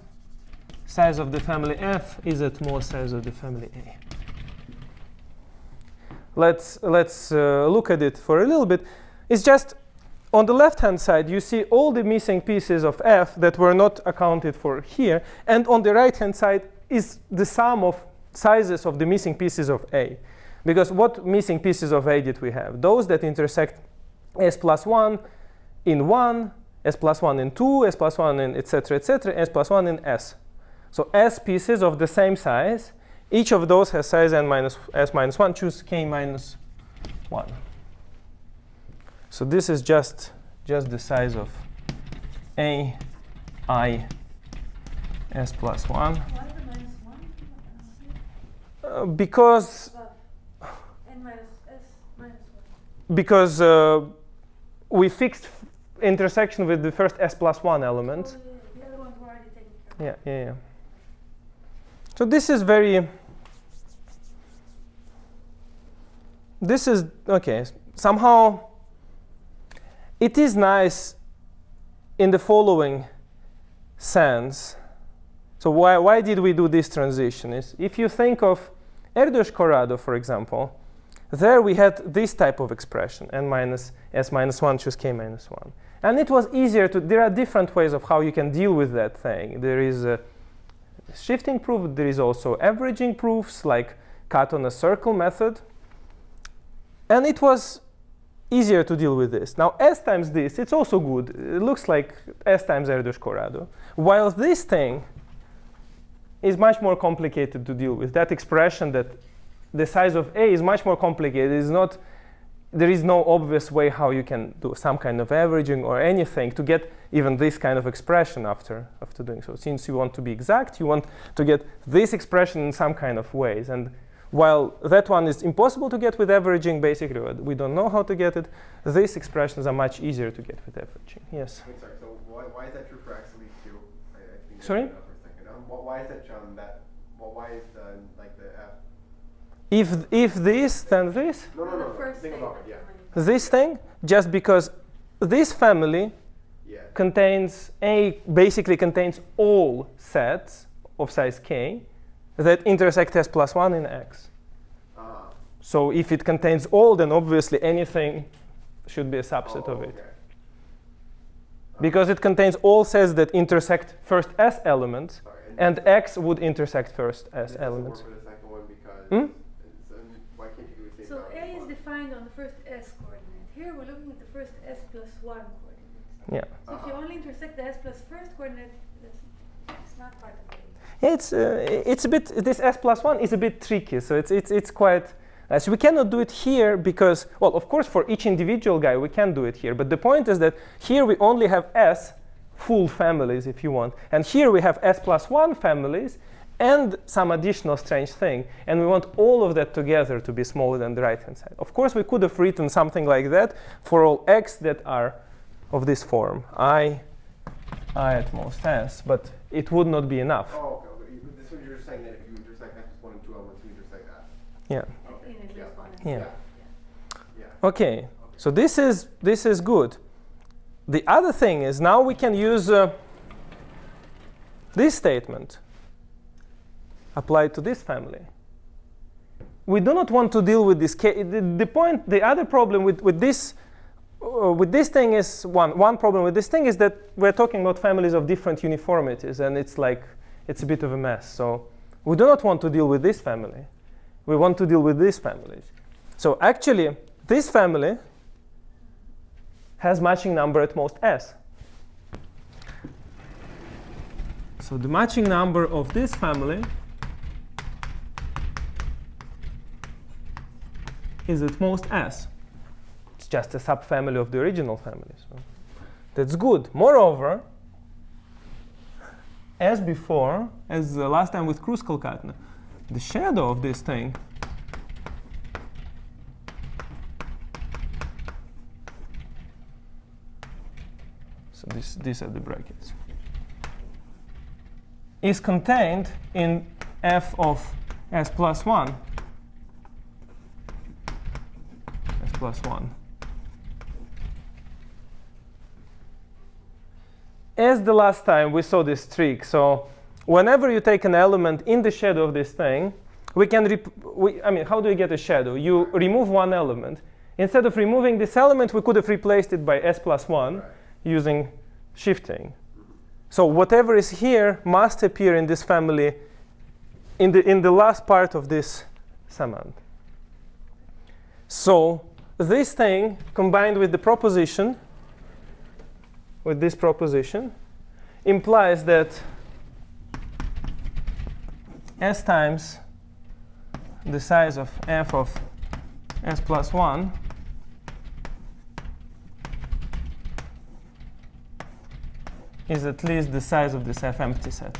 size of the family F is at most size of the family A. Let's look at it for a little bit. It's just on the left-hand side, you see all the missing pieces of F that were not accounted for here. And on the right-hand side is the sum of sizes of the missing pieces of A. Because what missing pieces of A did we have? Those that intersect S plus 1 in 1, S plus 1 in 2, S plus 1 in etc., S plus 1 in S. So S pieces of the same size. Each of those has size n minus S minus 1. Choose K minus 1. So this is just the size of A, I, S plus 1. Why the minus 1? Because N minus S minus 1. Because we fixed intersection with the first S plus 1 element. Oh, yeah. The other ones were already taken care of. Yeah. So this is very. This is okay. Somehow, it is nice in the following sense. So why did we do this transition? Is if you think of AirCoolrado, for example, there we had this type of expression, n minus S minus 1 choose K minus 1. And it was easier to, there are different ways of how you can deal with that thing. There is a shifting proof, there is also averaging proofs, like cut on a circle method. And it was easier to deal with this. Now, S times this, it's also good. It looks like S times AirCoolrado. While this thing is much more complicated to deal with. That expression that the size of A is much more complicated. It's not, there is no obvious way how you can do some kind of averaging or anything to get even this kind of expression after doing so. Since you want to be exact, you want to get this expression in some kind of ways. And While that one is impossible to get with averaging, basically, we don't know how to get it. These expressions are much easier to get with averaging. Yes? Wait, sorry, so why is that true for X leads to? I think Sorry? For a second. Why is that that? Well, why is the F? If this, then this? No. The first Think thing about it, that yeah. you This thing, just because this family Yeah. contains basically contains all sets of size k that intersect s plus 1 in X. So if it contains all, then obviously anything should be a subset of it. Okay. Because it contains all sets that intersect first S elements, Sorry, and X would intersect first S this doesn't elements. work for the second one because why can't you do the same So boundary A is one? defined on the first S coordinate. Here we're looking at the first S plus 1 coordinate. Yeah. So if you only intersect the S plus first coordinate, it's not part of it. It's a bit, this S plus 1 is a bit tricky, so it's quite, so we cannot do it here because, well, of course for each individual guy we can do it here, but the point is that here we only have S full families if you want, and here we have S plus 1 families and some additional strange thing, and we want all of that together to be smaller than the right hand side. Of course we could have written something like that for all X that are of this form, I at most S, but it would not be enough. Oh, okay. This one you're just saying that if you intersect X plus 1 and 2 elements, you intersect that. Yeah. In at least one. Yeah. Yeah. Okay, so this is good. The other thing is now we can use this statement applied to this family. We do not want to deal with this case. The other problem with this thing is one problem with this thing is that we're talking about families of different uniformities, and it's a bit of a mess. So we do not want to deal with this family. We want to deal with these families. So actually, this family has matching number at most S. So the matching number of this family is at most S. It's just a subfamily of the original family. So that's good. Moreover, as before, as last time with Kruskal-Katner, the shadow of this thing so these are the brackets, is contained in f of s plus 1. S plus 1. As the last time we saw this trick, so whenever you take an element in the shadow of this thing, we can, how do you get a shadow? You remove one element. Instead of removing this element, we could have replaced it by s plus 1 using shifting. So whatever is here must appear in this family in the last part of this summand. So this thing combined with the proposition, with this proposition, implies that s times the size of f of s plus 1 is at least the size of this f empty set.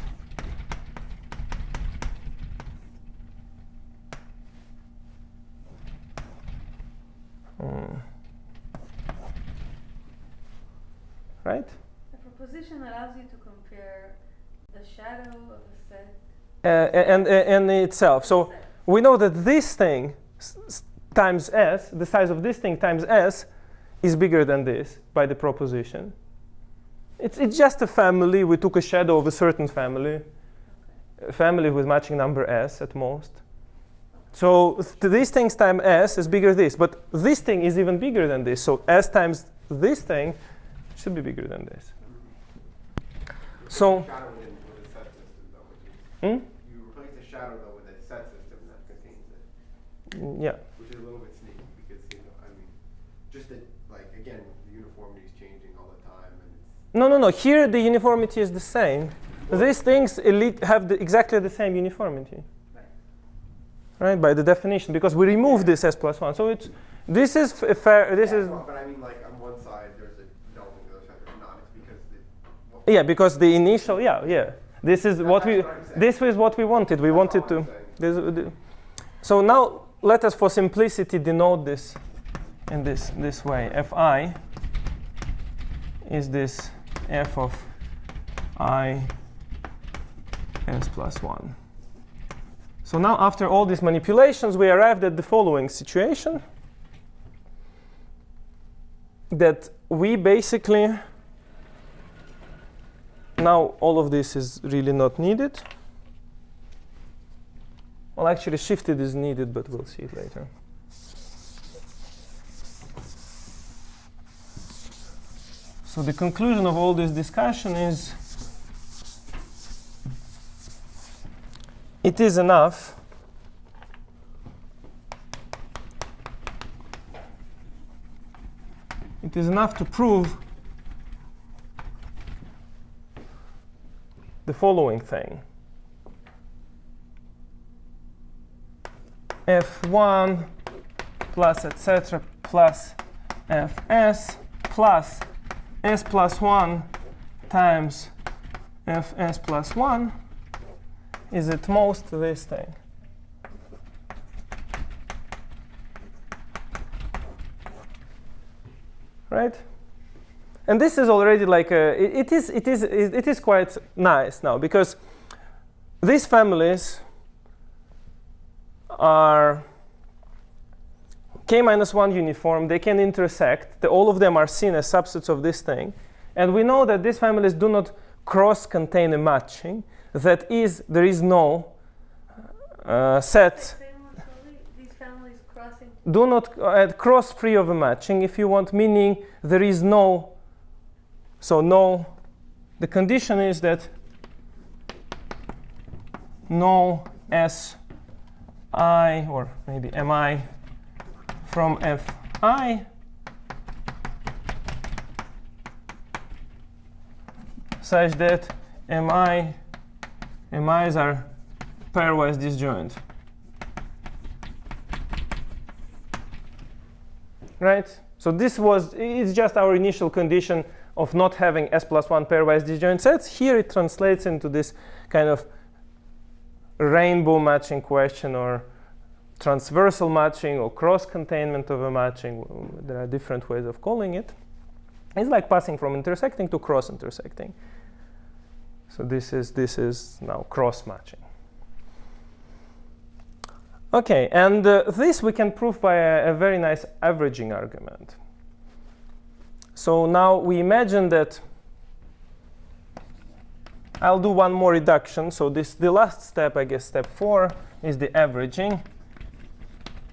Right? The proposition allows you to compare the shadow of a set and itself. So we know that this thing times s, the size of this thing times s, is bigger than this by the proposition. It's just a family. We took a shadow of a certain family, a family with matching number s at most. So these things times s is bigger than this, but this thing is even bigger than this. So s times this thing should be bigger than this. So Shadow with a set system, though, which is, you replace the shadow though with a set system that contains it. yeah. Which is a little bit sneaky because just that, like, again, the uniformity is changing all the time, and it's No. Here the uniformity is the same. These things have exactly the same uniformity. Right, by the definition, because we remove this s plus 1. So this is fair. This is. But I mean, like, on one side there's a null, on the other side there's not. It's because Yeah, because the initial. Yeah. This is what we. That's what I'm saying. This is what we wanted. We wanted all to. I'm saying. So now let us, for simplicity, denote this in this way. Fi is this f of I s plus 1. So now, after all these manipulations, we arrived at the following situation, that we basically, now all of this is really not needed. Well, actually, shifted is needed, but we'll see it later. So the conclusion of all this discussion is it is enough to prove the following thing. F1 plus etc. plus Fs plus s plus 1 times Fs plus 1 is at most this thing. Right? And this is already like it is quite nice now, because these families are k-1 uniform. They can intersect. All of them are seen as subsets of this thing. And we know that these families do not cross-contain a matching. That is, there is no set. These families crossing. Do not cross free of a matching, if you want, meaning there is no. So no. The condition is that no S I or maybe mi from Fi such that mi's are pairwise disjoint. Right? So it's just our initial condition of not having s plus 1 pairwise disjoint sets. Here it translates into this kind of rainbow matching question, or transversal matching, or cross-containment of a matching. There are different ways of calling it. It's like passing from intersecting to cross-intersecting. So this is now cross-matching. OK, and this we can prove by a very nice averaging argument. So now we imagine that I'll do one more reduction. So the last step, I guess, step 4, is the averaging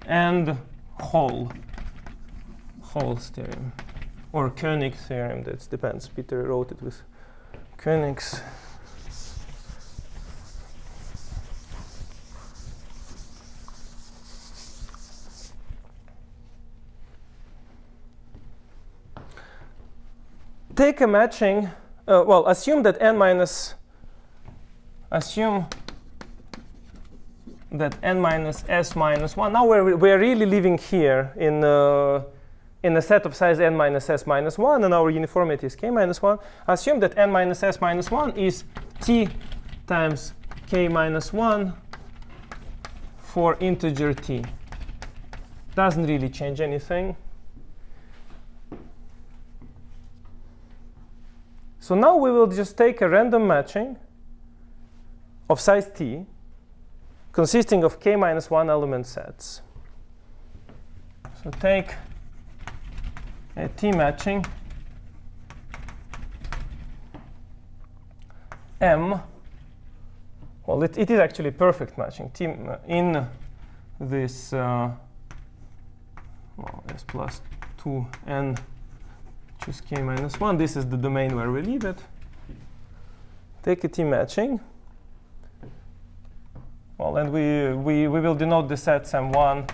and Hall's theorem, or Koenig's theorem. That depends. Peter wrote it with Koenig's. Take a matching. Well, assume that n minus s minus 1. Now we're really living here in a set of size n minus s minus 1, and our uniformity is k minus 1. Assume that n minus s minus 1 is t times k minus 1 for integer t. Doesn't really change anything. So now we will just take a random matching of size t consisting of k minus 1 element sets. So take a t matching M. Well, it is actually perfect matching t in this s plus 2n. Choose k minus 1. This is the domain where we leave it. Take a t matching. Well, and we will denote the sets M1,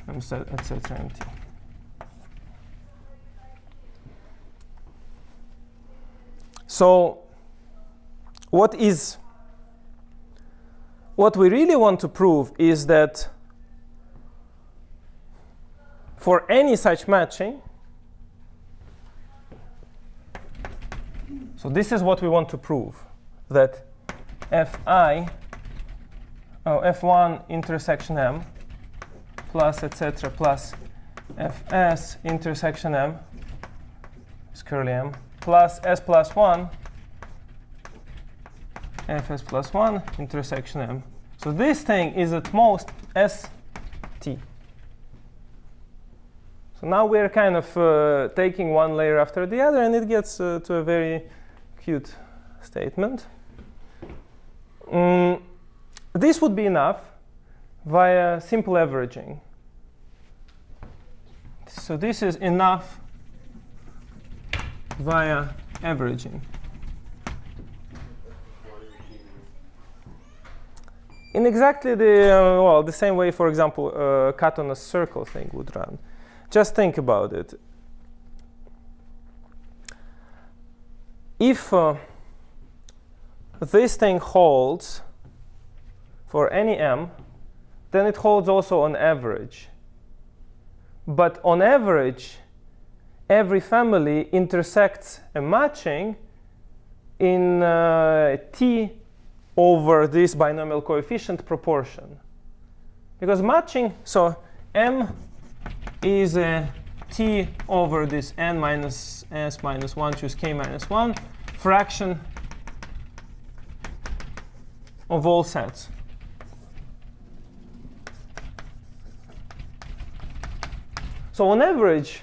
etc. and t. So what we really want to prove is that for any such matching, so this is what we want to prove, that Fi f1 intersection m plus etc. plus fs intersection m is curly m plus s plus 1 fs plus 1 intersection m. So this thing is at most st. So now we're kind of taking one layer after the other, and it gets to a very cute statement. This would be enough via simple averaging. So this is enough via averaging. In exactly the same way, for example, cut on a circle thing would run. Just think about it. If this thing holds for any m, then it holds also on average. But on average, every family intersects a matching in t over this binomial coefficient proportion. Because matching, so m is a t over this n minus s minus 1 choose k minus 1 fraction of all sets. So on average,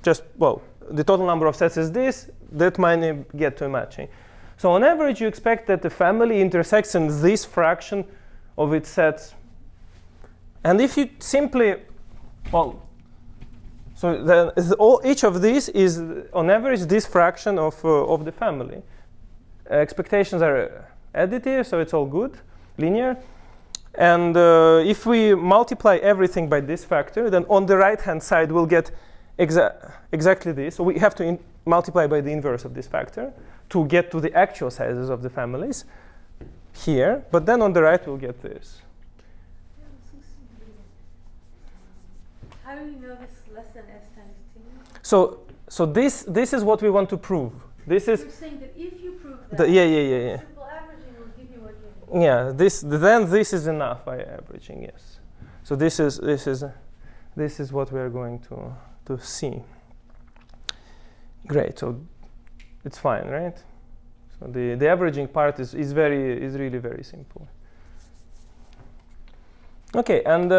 just, well, the total number of sets is this, that might get to a matching. So on average, you expect that the family intersects in this fraction of its sets. And if you simply, well, so then each of these is, on average, this fraction of the family. Expectations are additive, so it's all good, linear. And if we multiply everything by this factor, then on the right-hand side, we'll get exactly this. So we have to multiply by the inverse of this factor to get to the actual sizes of the families here. But then on the right, we'll get this. How do you know this is less than s times t? So this is what we want to prove. This is. You're saying that if you prove that, yeah. simple averaging will give you what you need. Yeah, then this is enough by averaging, yes. So this is what we are going to see. Great. So it's fine, right? So the averaging part is really very simple. Okay, and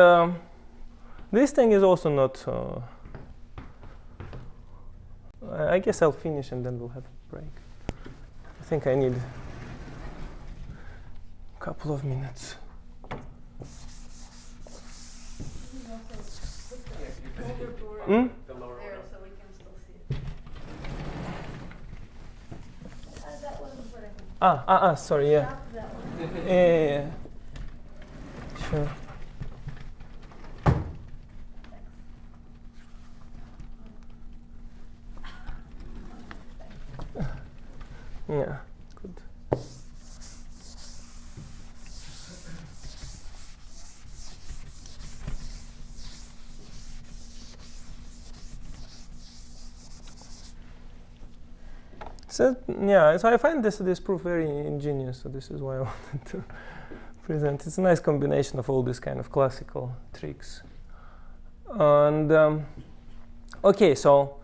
this thing is also not. I guess I'll finish and then we'll have a break. I think I need a couple of minutes. Hmm? The lower There, one. so we can still see it. That wasn't what I meant. Sorry, yeah. Stop that one. Yeah. Sure. Yeah, good. So yeah, so I find this proof very ingenious. So this is why I wanted to present. It's a nice combination of all these kind of classical tricks. And okay, so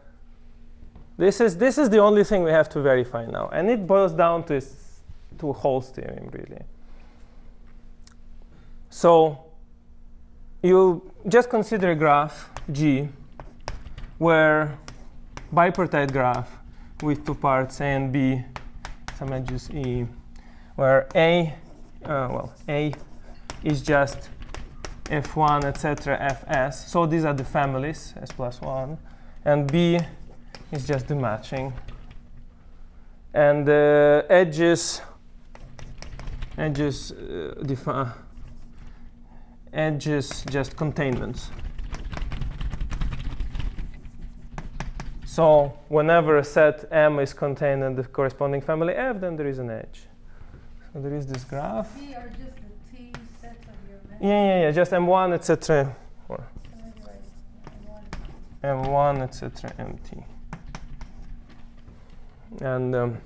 this is the only thing we have to verify now, and it boils down to Hall's theorem, really. So you just consider a graph G, where bipartite graph with two parts A and B, some edges E, where A is just F1, etc., Fs. So these are the families, S plus 1, and B is just the matching. And edges just containments. So whenever a set M is contained in the corresponding family F, then there is an edge. So there is this graph. T are just the T sets of your method. Yeah, just M1, etc. Or M1. M1, etc. MT. And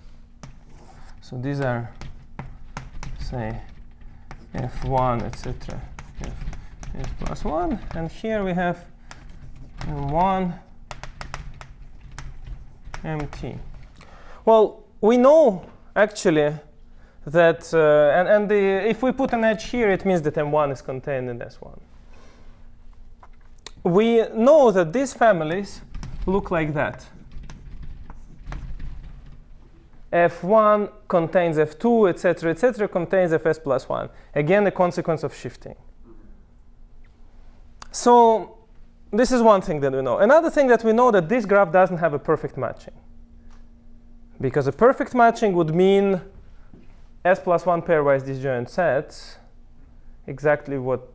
so these are, say, f1, etc. f plus 1. And here we have m1, mt. Well, we know actually that, if we put an edge here, it means that m1 is contained in S1. We know that these families look like that. F1 contains F2, etc., contains Fs plus 1. Again, a consequence of shifting. So this is one thing that we know. Another thing that we know that this graph doesn't have a perfect matching. Because a perfect matching would mean S plus 1 pairwise disjoint sets, exactly what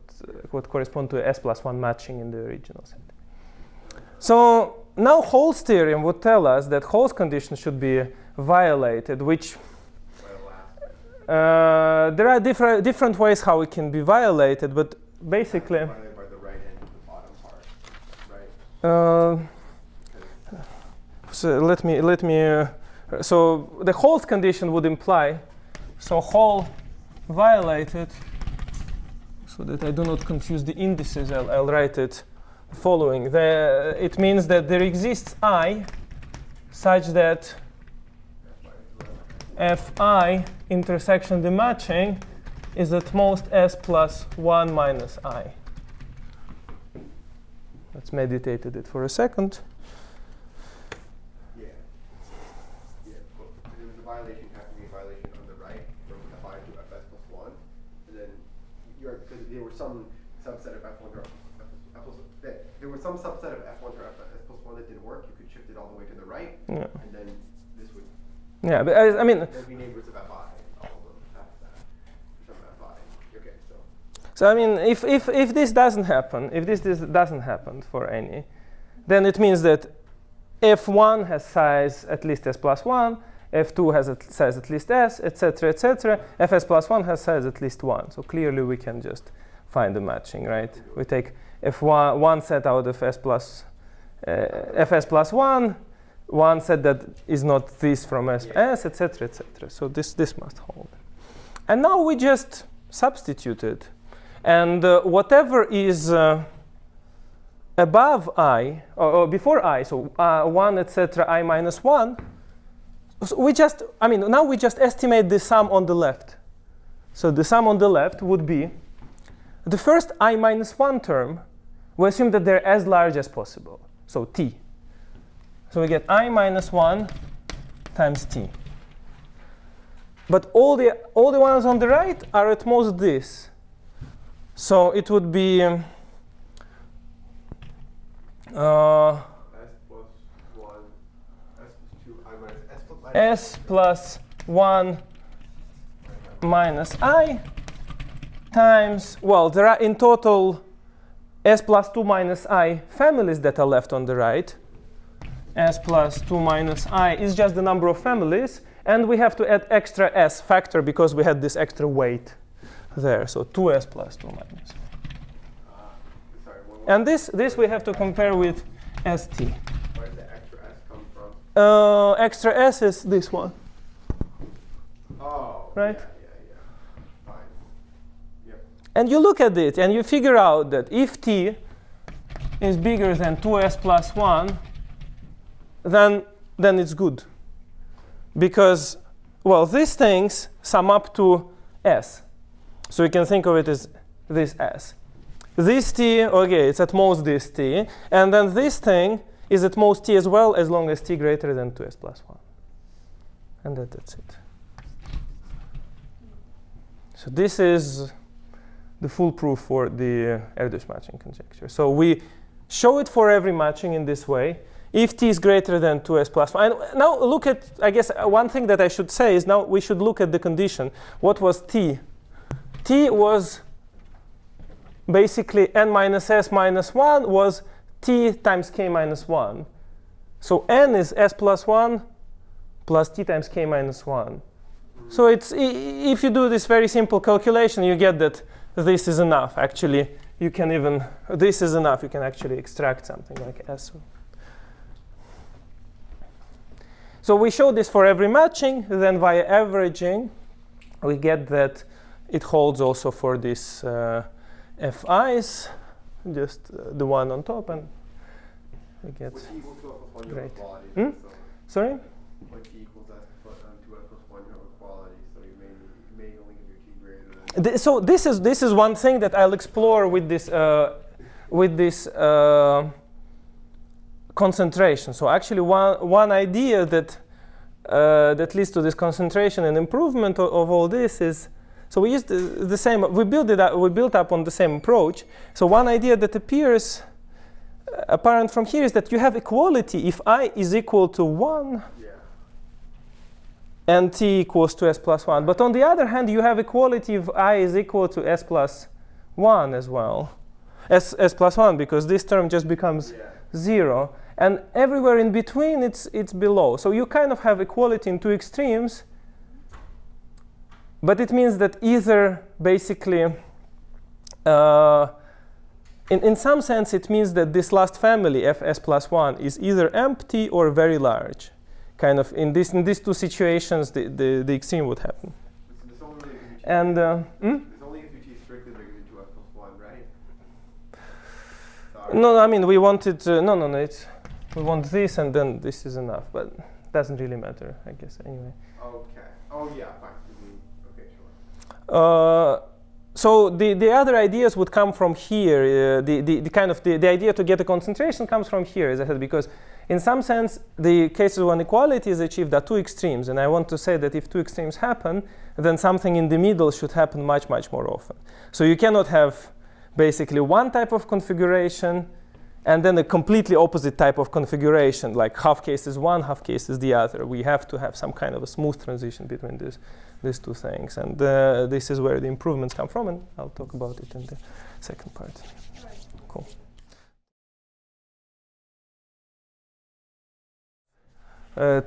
correspond to S plus 1 matching in the original set. So now Hall's theorem would tell us that Hall's condition should be violated, which there are different ways how it can be violated, but basically Violated by the right end of the bottom part, right? so let me so the Hall's condition would imply, so Hall violated, so that I do not confuse the indices, I'll write it following. It means that there exists I such that Fi intersection the matching is at most S plus 1 minus I. Let's meditate it for a second. Yeah. Yeah. Well, the violation has to be a violation on the right from Fi to Fs plus 1. And then because there was some subset of F1 or there was some subset of F1 or Fs plus 1 that didn't work. You could shift it all the way to the right. Yeah. And then this would Yeah, but I mean, there'd be neighbors of Fi, all of them after that. From Fi. Okay, so. So I mean, if this doesn't happen, if this doesn't happen for any, then it means that F1 has size at least S plus 1, F2 has size at least S, etc., Fs plus 1 has size at least 1. So clearly we can just find the matching, right? We take F1 one set out of Fs plus 1, one set that is not this from S, etc., etc. So this must hold. And now we just substitute it. And whatever is above I, or before I, so 1, etc., I minus 1, so now we just estimate the sum on the left. So the sum on the left would be the first I minus 1 term. We assume that they're as large as possible, so t. So we get I minus 1 times t. But all the ones on the right are at most this. So it would be S plus 1, S plus 2, I minus S plus S plus 1 minus I times, well, there are in total S plus 2 minus I families that are left on the right. S plus 2 minus I is just the number of families, and we have to add extra S factor because we had this extra weight there. So 2S plus 2 minus. And this we have to compare with ST. Where does the extra S come from? Extra S is this one. Oh, right? Yeah. Fine. Yep. And you look at it and you figure out that if T is bigger than 2S plus 1, then it's good. Because, well, these things sum up to S. So you can think of it as this S. This T, okay, it's at most this T. And then this thing is at most T as well, as long as T greater than 2S plus 1. And that's it. So this is the full proof for the Erdős matching conjecture. So we show it for every matching in this way. If T is greater than 2S plus 1. And now look at, I guess, one thing that I should say is now we should look at the condition. What was T? T was basically n minus S minus 1 was T times K minus 1. So n is S plus 1 plus T times K minus 1. So it's, if you do this very simple calculation, you get that this is enough. Actually, you can even, this is enough. You can actually extract something like S. So we show this for every matching. Then via averaging, we get that it holds also for these FIs, just the one on top, and it gets great. Sorry? When t equals s plus 2s plus 1, you have equality, so you may only give your t greater than. So this is one thing that I'll explore with this concentration. So actually, one idea that that leads to this concentration and improvement of all this is, so we used the same. We built up on the same approach. So one idea that appears apparent from here is that you have equality if I is equal to 1. And t equals to s plus 1. But on the other hand, you have equality if I is equal to s plus 1 as well. S plus 1, because this term just becomes 0. And everywhere in between, it's below. So you kind of have equality in two extremes. But it means that either basically, in some sense, it means that this last family, fs plus 1, is either empty or very large. Kind of in these two situations, the extreme would happen. And it's only if your t is strictly bigger than 2s plus 1, right? Sorry. No, I mean we wanted no. It's we want this, and then this is enough, but it doesn't really matter, I guess. Anyway. Okay. Oh yeah, fine. Okay, sure. So the other ideas would come from here. The kind of the idea to get a concentration comes from here, as I said, because in some sense the cases when equality is achieved are two extremes, and I want to say that if two extremes happen, then something in the middle should happen much more often. So you cannot have basically one type of configuration and then a completely opposite type of configuration, like half case is one, half case is the other. We have to have some kind of a smooth transition between these two things, and this is where the improvements come from, and I'll talk about it in the second part. Cool.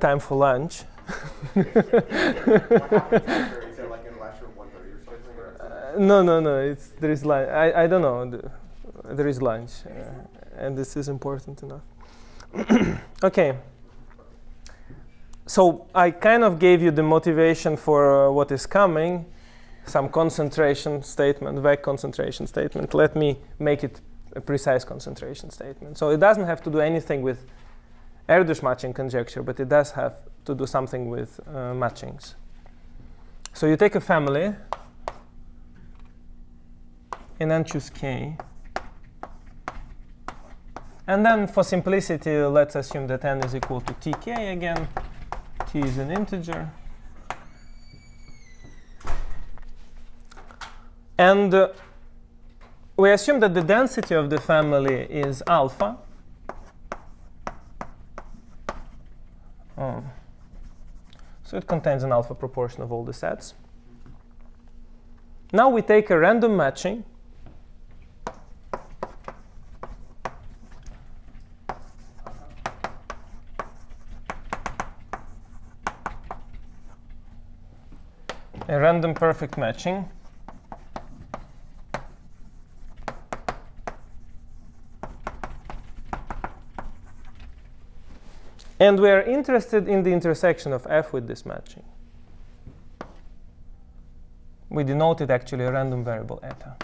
Time for lunch. What happens after? Is there like a lecture of 1:30 or something? No. There is lunch. I don't know. There is lunch, and this is important enough. Okay. So I kind of gave you the motivation for what is coming, some concentration statement, vague concentration statement. Let me make it a precise concentration statement. So it doesn't have to do anything with Erdős matching conjecture, but it does have to do something with matchings. So you take a family and then choose K. And then for simplicity, let's assume that n is equal to tk again. T is an integer. And we assume that the density of the family is alpha. So it contains an alpha proportion of all the sets. Now we take a random matching. A random perfect matching. And we are interested in the intersection of f with this matching. We denoted actually a random variable eta.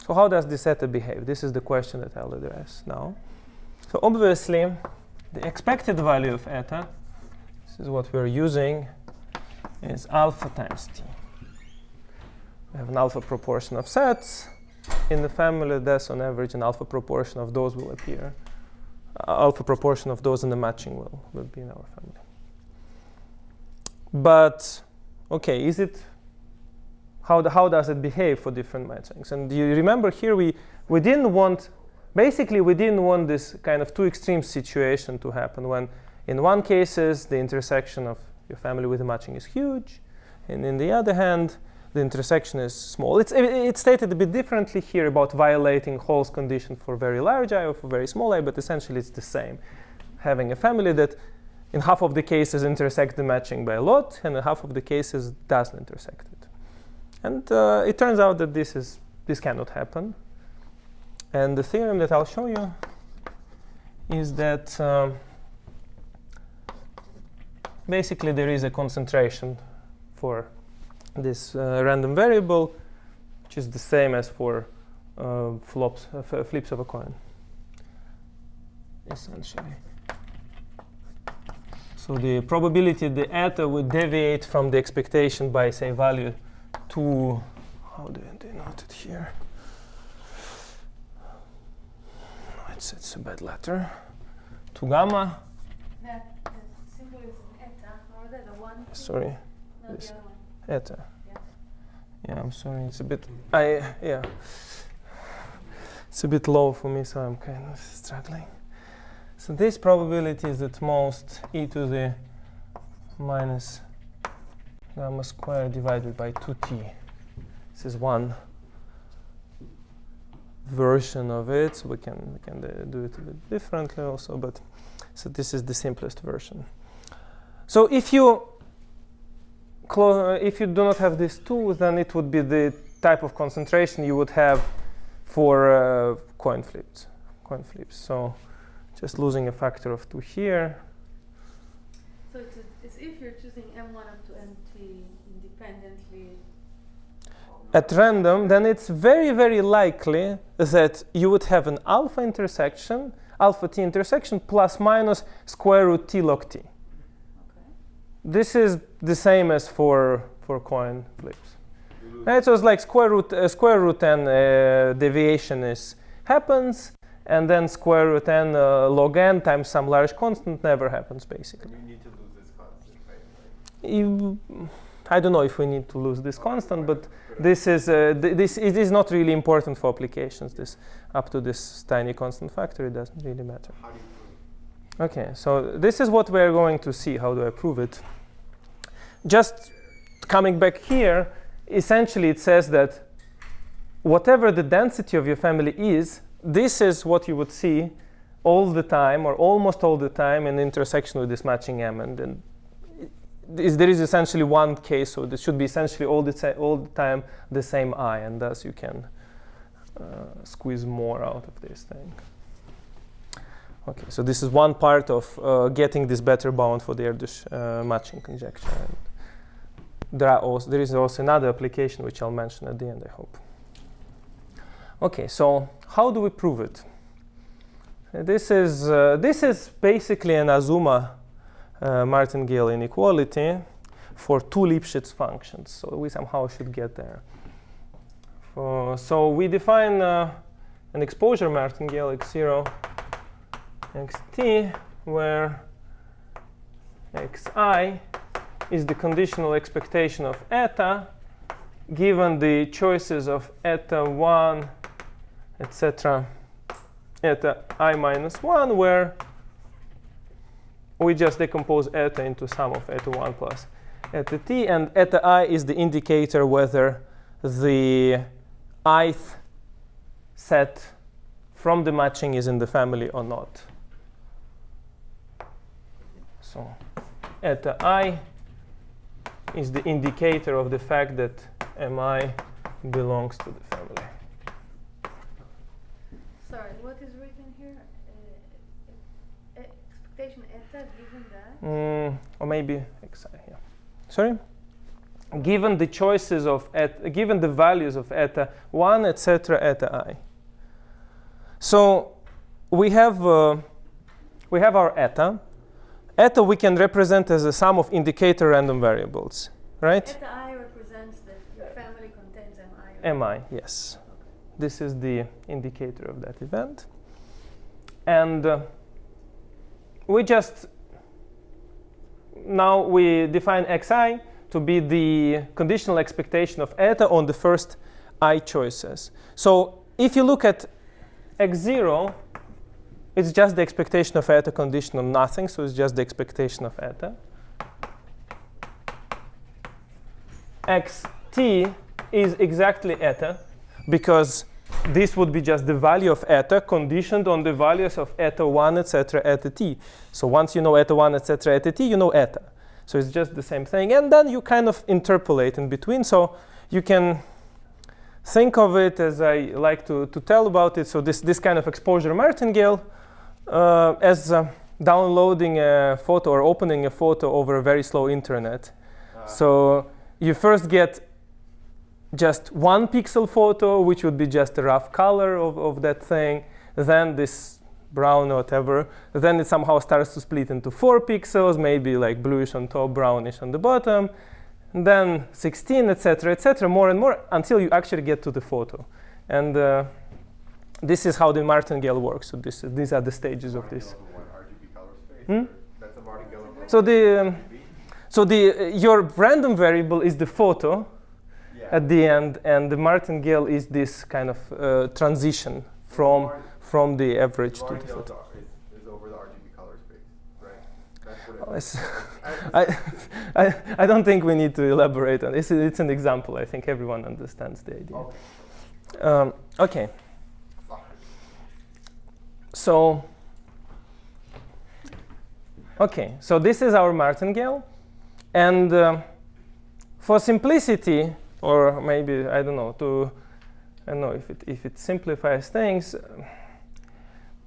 So how does this eta behave? This is the question that I'll address now. So obviously, the expected value of eta, this is what we're using, is alpha times t. We have an alpha proportion of sets in the family. Thus, on average, an alpha proportion of those will appear. Alpha proportion of those in the matching will be in our family. But, okay, is it? How does it behave for different matchings? And you remember here we didn't want, basically we didn't want this kind of two extreme situation to happen when in one cases the intersection of your family with a matching is huge, and in the other hand the intersection is small. It's stated a bit differently here about violating Hall's condition for very large I or for very small I, but essentially it's the same. Having a family that in half of the cases intersects the matching by a lot, and in half of the cases doesn't intersect it. And it turns out that this cannot happen. And the theorem that I'll show you is that basically there is a concentration for this random variable, which is the same as for flips of a coin, essentially. So the probability the eta would deviate from the expectation by, say, value 2, how do I denote it here? No, it's a bad letter. 2 gamma. That symbol is an eta, or that a 1? Sorry. No, This the other one. Eta. Yeah. Yeah, I'm sorry. It's a bit. Yeah. It's a bit low for me, so I'm kind of struggling. So this probability is at most e to the minus gamma squared divided by 2t. This is one version of it. So we can do it a bit differently also, but so this is the simplest version. So if you do not have these two, then it would be the type of concentration you would have for coin flips. So just losing a factor of 2 here. So it's if you're choosing M1 up to MT independently At random, then it's very, very likely that you would have an alpha t intersection plus minus square root t log t. Okay. This is the same as for coin flips. Right, so it's like square root n deviation happens, and then square root n log n times some large constant never happens, basically. And you need to lose this constant, right? I don't know if we need to lose this constant, but this is it is not really important for applications. This up to this tiny constant factor, it doesn't really matter. How do you prove it? Okay, so this is what we're going to see. How do I prove it? Just coming back here, essentially it says that whatever the density of your family is, this is what you would see all the time, or almost all the time, in intersection with this matching M. And then there is essentially one case, so this should be essentially all the time the same I, and thus you can squeeze more out of this thing. Okay, so this is one part of getting this better bound for the Erdős matching conjecture. And there is also another application which I'll mention at the end, I hope. Okay, so how do we prove it? This is basically an Azuma martingale inequality for two Lipschitz functions. So we somehow should get there. So we define an exposure martingale x0, xt, where xi is the conditional expectation of eta, given the choices of eta 1, etc., eta I minus 1, where we just decompose eta into sum of eta 1 plus eta t, and eta I is the indicator whether the ith set from the matching is in the family or not. So eta I is the indicator of the fact that mi belongs to the family. Sorry, what is written here? Expectation eta given that? Or maybe xi here. Sorry? Given the choices of eta, given the values of eta 1, etc., eta I. So we have our eta. Eta we can represent as a sum of indicator random variables, right? Eta I represents that your family contains mi. Mi, yes. This is the indicator of that event. And now we define xi to be the conditional expectation of eta on the first I choices. So if you look at x0, it's just the expectation of eta condition on nothing, so it's just the expectation of eta. xt is exactly eta, because this would be just the value of eta conditioned on the values of eta 1, etc., eta t. So once you know eta 1, etc., eta t, you know eta. So it's just the same thing. And then you kind of interpolate in between. So you can think of it as I like to tell about it. So this kind of exposure martingale as downloading a photo or opening a photo over a very slow internet. So you first get just one pixel photo, which would be just a rough color of that thing, then this brown or whatever, then it somehow starts to split into 4 pixels, maybe like bluish on top, brownish on the bottom, and then 16, etc., more and more, until you actually get to the photo. And this is how the martingale works. So these are the stages of this. RGB color space? That's a martingale of So your random variable is the photo at the end, and the martingale is this kind of transition from the average to the photo. Is over the RGB color space, right? That's what I don't think we need to elaborate on this. It's an example. I think everyone understands the idea. Okay. So this is our martingale, and for simplicity, or maybe I don't know if it simplifies things,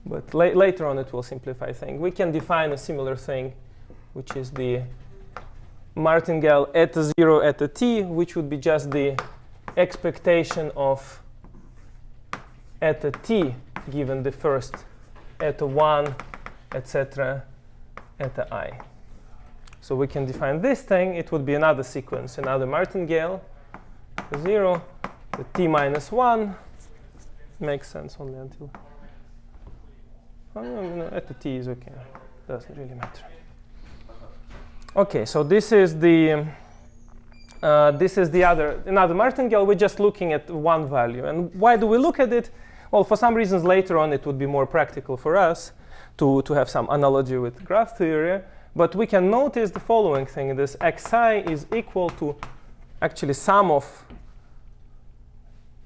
but later on it will simplify things. We can define a similar thing, which is the martingale eta 0 eta t, which would be just the expectation of eta t given the first eta 1, etc., eta I. So we can define this thing. It would be another sequence, another martingale, 0, the t minus 1. Makes sense only until. No, eta t is okay. Doesn't really matter. Okay, so this is another martingale. We're just looking at one value. And why do we look at it? Well, for some reasons later on it would be more practical for us to have some analogy with graph theory. But we can notice the following thing. This xi is equal to actually sum of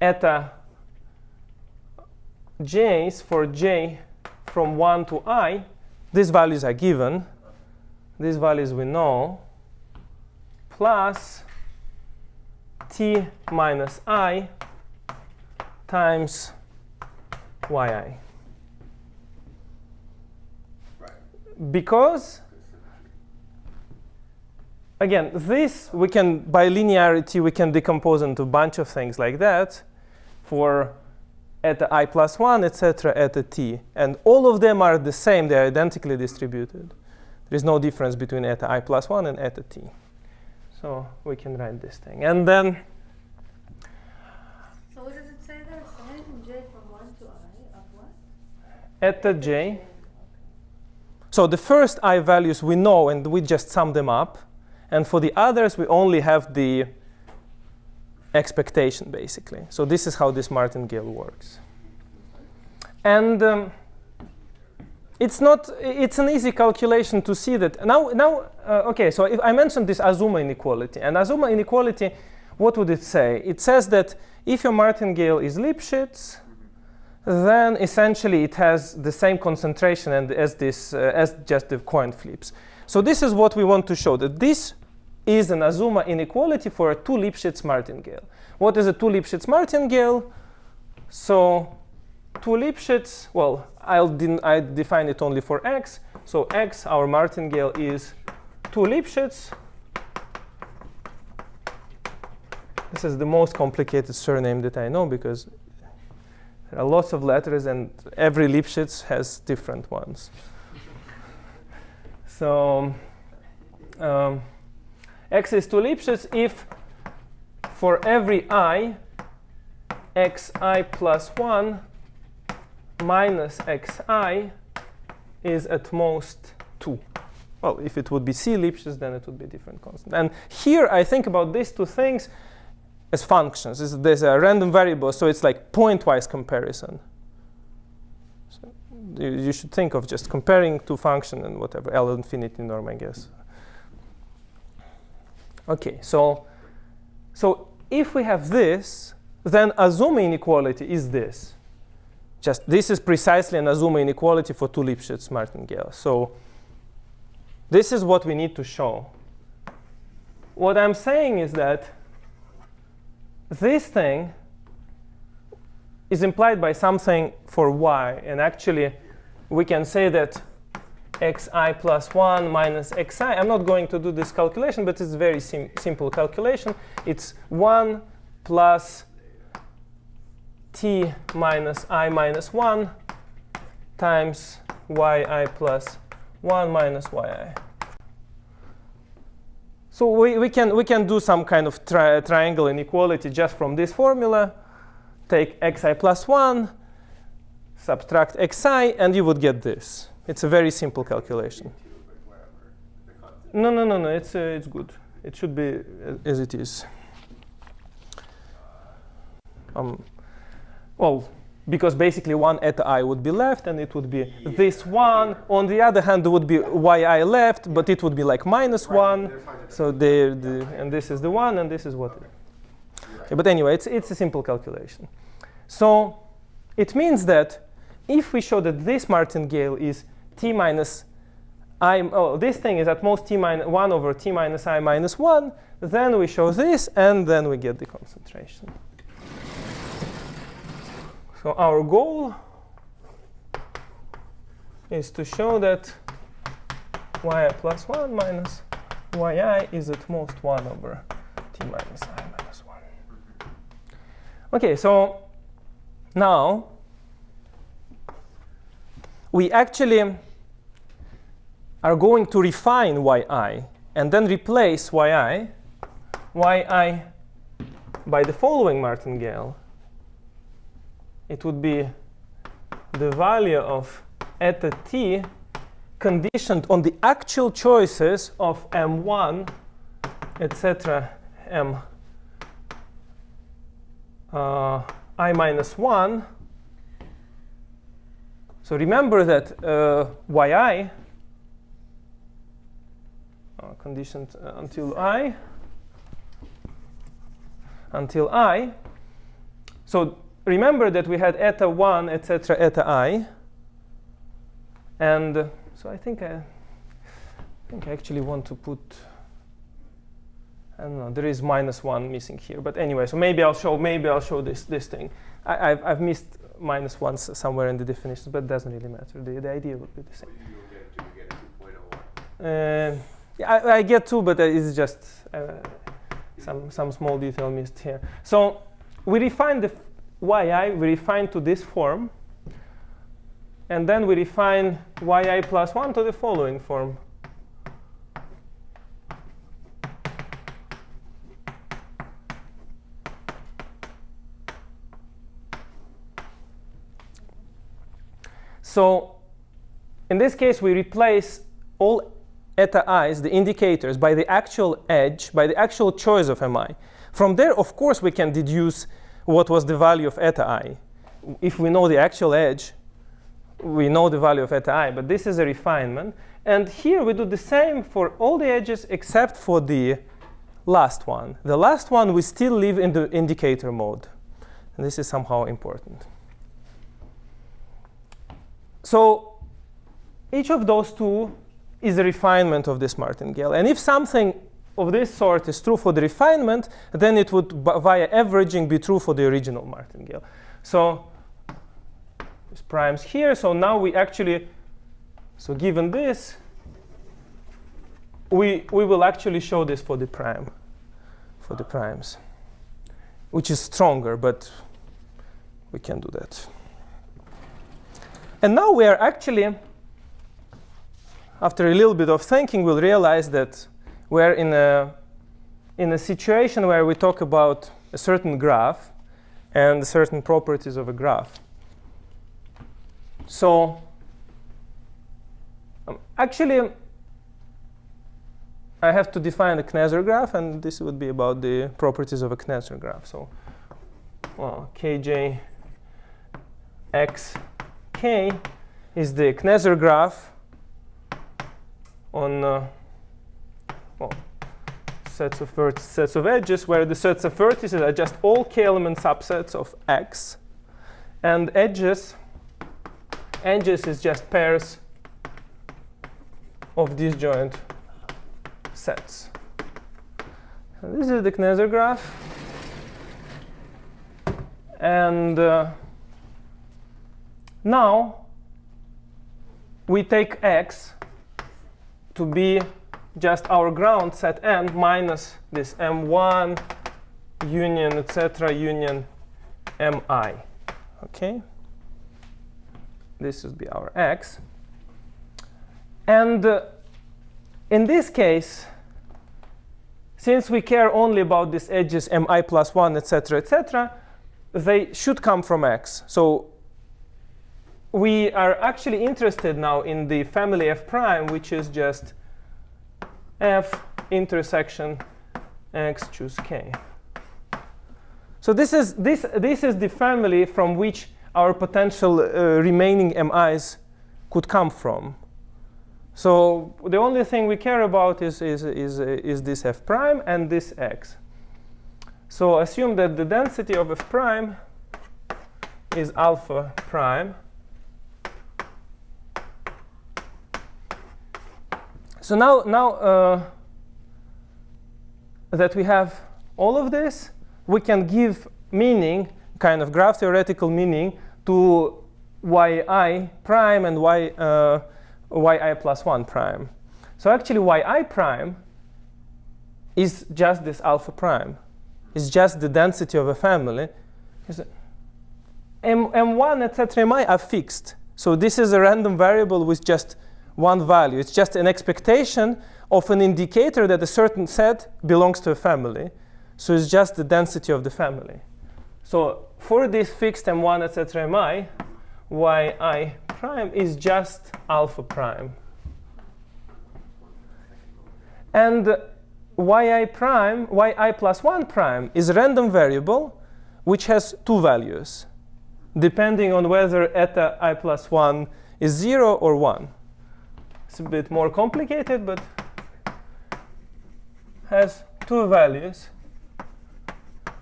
eta j's for j from 1 to I. These values are given. These values we know, plus t minus I times yi. Because, again, this we can, by linearity, we can decompose into a bunch of things like that for eta I plus 1, etc., eta t. And all of them are the same. They are identically distributed. There is no difference between eta I plus 1 and eta t. So we can write this thing. And then. So what does it say there? Summation j from 1 to I of what? Eta j. So the first I values we know, and we just sum them up. And for the others, we only have the expectation, basically. So this is how this martingale works. And it's an easy calculation to see that. Okay, so if I mentioned this Azuma inequality. And Azuma inequality, what would it say? It says that if your martingale is Lipschitz, then essentially it has the same concentration as just the coin flips. So this is what we want to show, that this is an Azuma inequality for a 2 Lipschitz martingale. What is a 2 Lipschitz martingale? So 2 Lipschitz, well, I define it only for x. So x, our martingale, is 2 Lipschitz. This is the most complicated surname that I know because there are lots of letters and every Lipschitz has different ones. So x is 2 Lipschitz if for every I, xi plus 1 minus xi is at most 2. Well, if it would be c Lipschitz, then it would be a different constant. And here I think about these two things as functions. There's a random variable, so it's like pointwise comparison. So you should think of just comparing two functions and whatever, L infinity norm, I guess. Okay, so if we have this, then Azuma inequality is this. Just this is precisely an Azuma inequality for 2 Lipschitz martingale. So this is what we need to show. What I'm saying is that this thing is implied by something for y, and actually we can say that xi plus 1 minus xi, I'm not going to do this calculation, but it's a very simple calculation. It's 1 plus t minus I minus 1 times yi plus 1 minus yi. So we can do some kind of triangle inequality just from this formula. Take xi plus 1, subtract xi, and you would get this. It's a very simple calculation. No. It's good. It should be as it is. Well, because basically one eta I would be left, and it would be this one. On the other hand, there would be yi left, but it would be like minus 1. So and this is the 1, and this is what. Okay, but anyway, it's a simple calculation. So it means that if we show that this martingale is t minus I, this thing is at most t minus 1 over t minus I minus 1, then we show this, and then we get the concentration. So our goal is to show that yi plus 1 minus yi is at most 1 over t minus I minus 1. OK, so now we actually are going to refine yi and then replace yi by the following martingale. It would be the value of eta t conditioned on the actual choices of m1, etc., m I minus 1. So remember that yi conditioned until I. So remember that we had eta 1, etc., eta I. And so I think I actually want to put, I don't know, there is minus 1 missing here. But anyway, so maybe I'll show this thing. I've missed minus 1 somewhere in the definitions, but it doesn't really matter. The idea would be the same. So you get 2.01. Yeah, I get 2, but it's just some small detail missed here. So we refine the yi, we refine to this form. And then we refine yi plus 1 to the following form. So in this case, we replace all eta i's, the indicators, by the actual edge, by the actual choice of mi. From there, of course, we can deduce what was the value of eta I. If we know the actual edge, we know the value of eta I, but this is a refinement. And here we do the same for all the edges except for the last one. The last one we still leave in the indicator mode. And this is somehow important. So each of those two is a refinement of this martingale. And if something of this sort is true for the refinement, then it would, via averaging, be true for the original martingale. So this primes here. So now we actually, so given this, we will actually show this for the prime, for the primes, which is stronger, but we can do that. And now we are actually, after a little bit of thinking, we'll realize that we're in a situation where we talk about a certain graph and certain properties of a graph. So actually, I have to define a Kneser graph, and this would be about the properties of a Kneser graph. So kj x k is the Kneser graph on sets of vertices, sets of edges, where the sets of vertices are just all k-element subsets of x, and edges is just pairs of disjoint sets. And this is the Kneser graph, and now we take X to be just our ground set M minus this M1 union, etc., union Mi. Okay? This would be our X. And in this case, since we care only about these edges Mi plus 1, etc., etc., they should come from X. So we are actually interested now in the family F prime, which is just F intersection X choose K. So this is the family from which our potential remaining MIs could come from. So the only thing we care about is this F prime and this X. So assume that the density of F prime is alpha prime. So now that we have all of this, we can give meaning, kind of graph theoretical meaning, to yi prime and yi plus 1 prime. So actually yi prime is just this alpha prime. It's just the density of a family. M1, etc., Mi are fixed. So this is a random variable with just one value. It's just an expectation of an indicator that a certain set belongs to a family. So it's just the density of the family. So for this fixed M1, etc., Mi, yi prime is just alpha prime. And yi plus 1 prime is a random variable which has two values, depending on whether eta I plus 1 is 0 or 1. It's a bit more complicated, but has two values.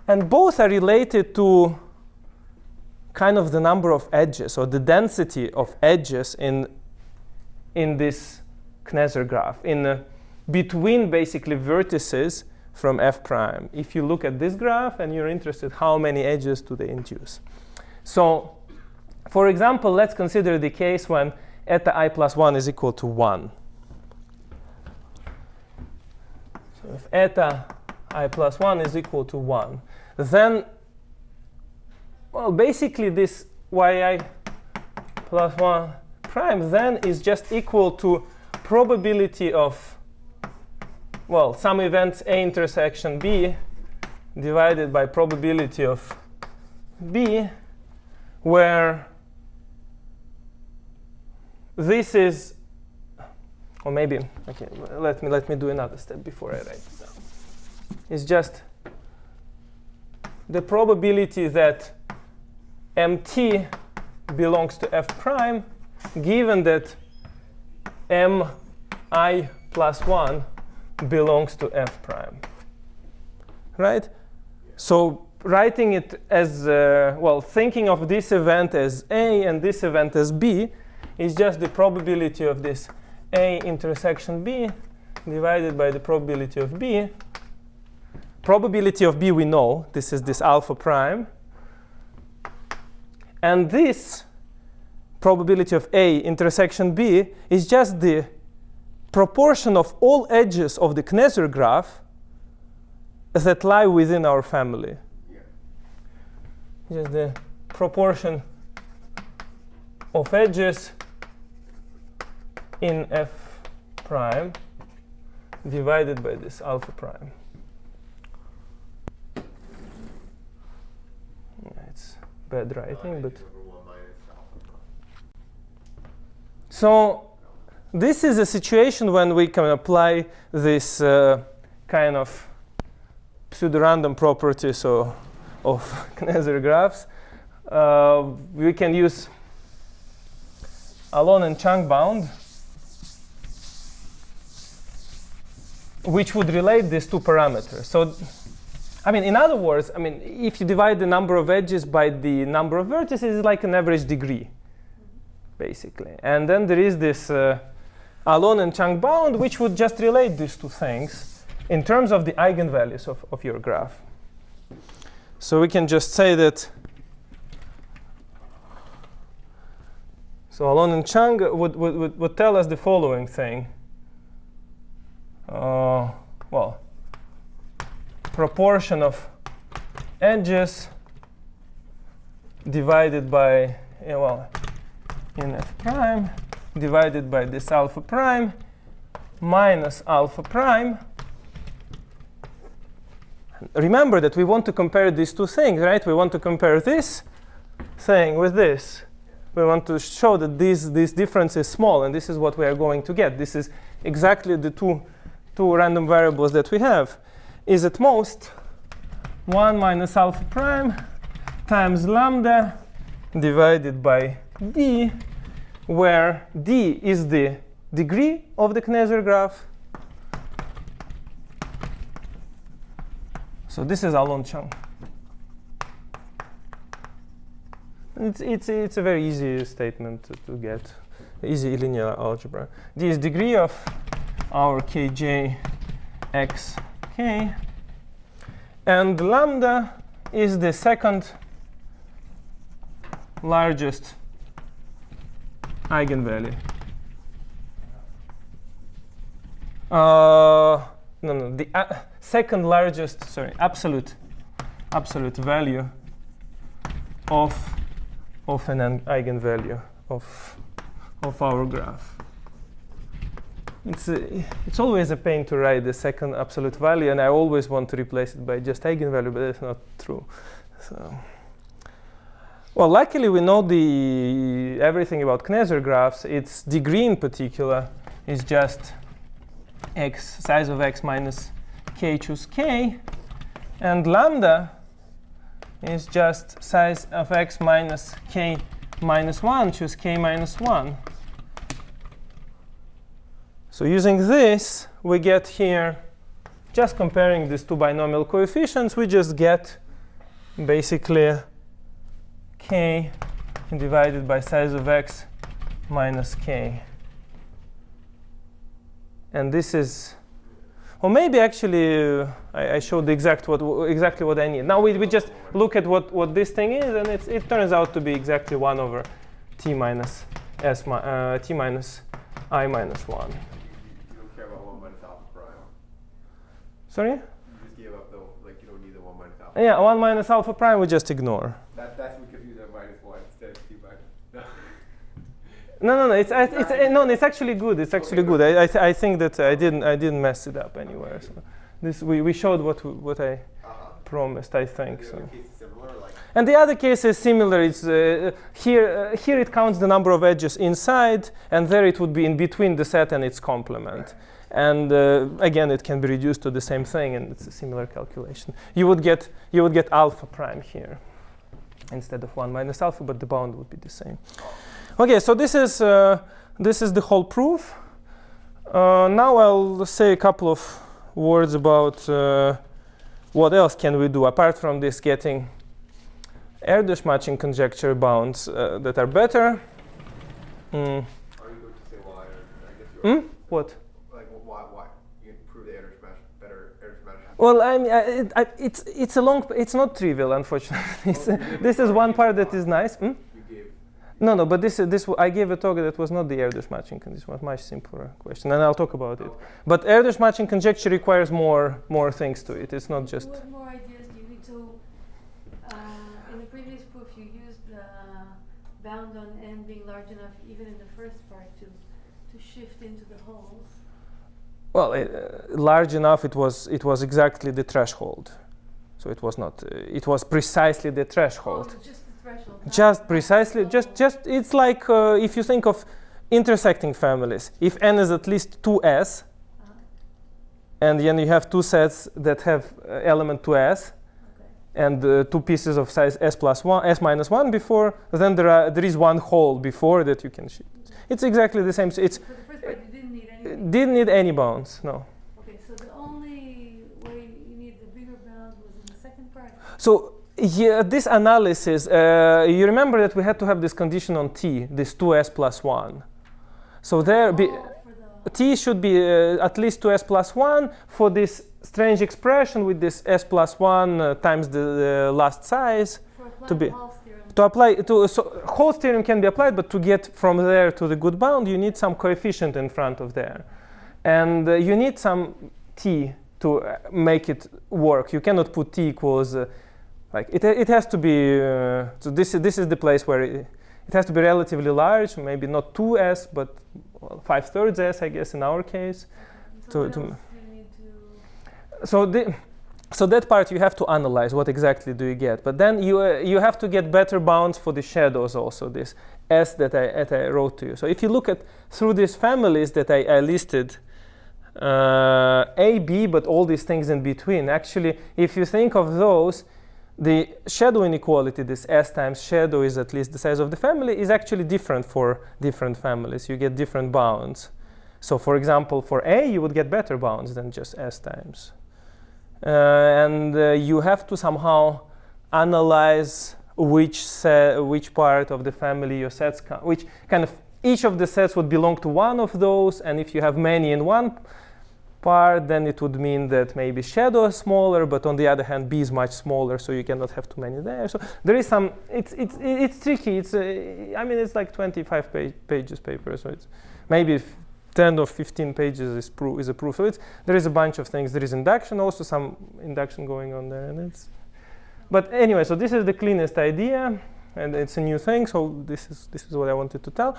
And both are related to kind of the number of edges, or the density of edges in this Kneser graph, between basically vertices from F prime. If you look at this graph and you're interested, how many edges do they induce? So for example, let's consider the case when eta I plus 1 is equal to 1. So if eta I plus 1 is equal to 1, then, well, basically this yi plus 1 prime then is just equal to probability of, well, some events A intersection B divided by probability of B, where this is, or maybe, okay, let me do another step before I write it down. It's just the probability that MT belongs to F prime, given that Mi plus 1 belongs to F prime, right? So writing it as, well, thinking of this event as A and this event as B is just the probability of this A intersection B divided by the probability of B. Probability of B we know, this is this alpha prime. And this probability of A intersection B is just the proportion of all edges of the Kneser graph that lie within our family. Just the proportion of edges in F prime divided by this alpha prime. It's bad writing, but so this is a situation when we can apply this kind of pseudo-random properties of Kneser graphs. We can use Alon and Chang bound, which would relate these two parameters. So, I mean, in other words, I mean, if you divide the number of edges by the number of vertices, it's like an average degree, basically. And then there is this Alon and Chang bound, which would just relate these two things in terms of the eigenvalues of your graph. So we can just say that, So Alon and Chang would tell us the following thing. Well, proportion of edges divided by, in f prime, divided by this alpha prime minus alpha prime. Remember that we want to compare these two things, right? We want to compare this thing with this. We want to show that this difference is small, and this is what we are going to get. This is exactly the two random variables that we have. Is at most 1 minus alpha prime times lambda divided by d, where d is the degree of the Kneser graph. So this is Alon Chang. It's a very easy statement to get, easy linear algebra. D is degree of our kj x k, and lambda is the second largest eigenvalue. The second largest, absolute value of an eigenvalue of our graph. It's always a pain to write the second absolute value, and I always want to replace it by just eigenvalue, but that's not true. So, well, luckily we know everything about Kneser graphs. Its degree in particular is just x, size of x minus k choose k, and lambda is just size of x minus k minus 1 choose k minus 1. So using this, we get here, just comparing these two binomial coefficients, we just get basically k divided by size of x minus k. And this is, or maybe actually I showed exactly what I need. Now we just look at what this thing is, and it turns out to be exactly 1 over t minus t minus I minus 1. You don't care about 1 minus alpha prime. Sorry? You just gave up the, you don't need the 1 minus alpha. Yeah, 1 minus alpha prime we just ignore. That's what confused that minus 1 instead of t minus. No. It's actually good. It's actually good. I think that I didn't mess it up anywhere. So this we showed what I promised. I think so. Case is similar, and the other case is similar. It's here it counts the number of edges inside, and there it would be in between the set and its complement. Right. And again, it can be reduced to the same thing, and it's a similar calculation. You would get alpha prime here instead of 1 minus alpha, but the bound would be the same. Okay, so this is the whole proof. Now I'll say a couple of words about what else can we do apart from this getting Erdős matching conjecture bounds that are better. Are you going to say why? Or I guess What? Why? You can prove the Erdős match better. Erdős match. Well, it's not trivial, unfortunately. This is one part that is nice. You gave. No, but I gave a talk that was not the Erdős matching. This was a much simpler question, and I'll talk about it. Okay. But Erdős matching conjecture requires more things to it. It's not just. What more ideas do you need? So, in the previous proof, you used the bound on n being large enough, even in the first part, to shift into the holes. Well, large enough. It was exactly the threshold, so it was not. It was precisely the threshold. Oh, just the threshold. Just precisely. Just. It's like if you think of intersecting families. If n is at least 2s, and then you have two sets that have element 2s, and two pieces of size s minus 1 before, then there is one hole before that you can shift. It's exactly the same. So it's. For the first part, you didn't need any. Didn't need any bounds. No. Okay, so the only way you need the bigger bound was in the second part. So yeah, this analysis, you remember that we had to have this condition on t, this 2s plus 1. So there, t should be at least 2s plus 1 for this strange expression with this s plus 1 times the last size For to be Hall's theorem. to apply to so Hall's theorem can be applied, but to get from there to the good bound, you need some coefficient in front of there, and you need some t to make it work. You cannot put t equals like it has to be. So this is the place where it has to be relatively large, maybe not 2s, but 5/3 s, I guess, in our case. So what else do you need to? So that part you have to analyze. What exactly do you get? But then you have to get better bounds for the shadows also. This s that I wrote to you. So if you look at through these families that I listed, A, B, but all these things in between. Actually, if you think of those, the shadow inequality, this s times shadow is at least the size of the family, is actually different for different families. You get different bounds. So for example, for A, you would get better bounds than just s times. And you have to somehow analyze which part of the family your sets, which kind of each of the sets would belong to one of those. And if you have many in one part, then it would mean that maybe shadow is smaller, but on the other hand, B is much smaller, so you cannot have too many there. So there is some. It's tricky. I mean, it's like 25 pages paper, so it's maybe 10 or 15 pages is a proof. So there is a bunch of things. There is induction, also some induction going on there, and it's. But anyway, so this is the cleanest idea, and it's a new thing. So this is what I wanted to tell.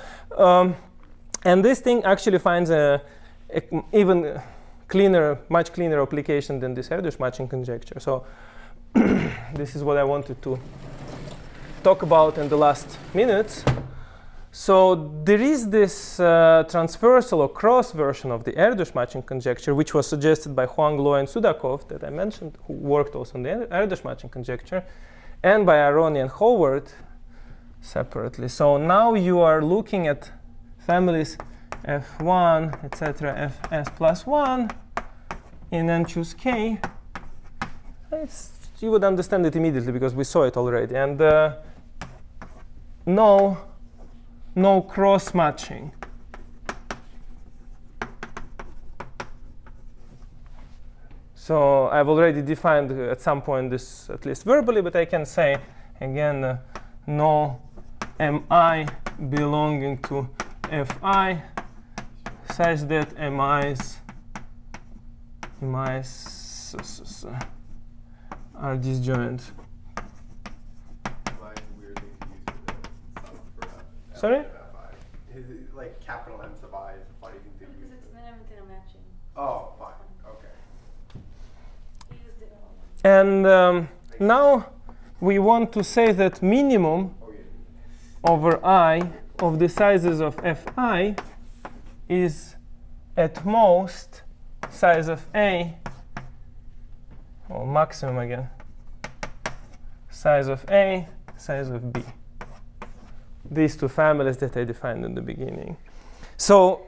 And this thing actually finds a even much cleaner application than this Erdős matching conjecture. So this is what I wanted to talk about in the last minutes. So there is this transversal or cross version of the Erdős matching conjecture, which was suggested by Huang, Luo, and Sudakov that I mentioned, who worked also on the Erdős matching conjecture, and by Aroni and Howard separately. So now you are looking at families f1, etc., fs plus 1, and then choose k. You would understand it immediately because we saw it already. And no cross matching. So I've already defined at some point this, at least verbally, but I can say again, no mi belonging to fi such that mi's are disjoint. Sorry? Like capital M sub I is a funny thing to use. Because it's never matching. Oh, fine. Okay. He used it all. And now we want to say that minimum over I of the sizes of fi is at most size of A, or maximum again, size of A, size of B. These two families that I defined in the beginning. So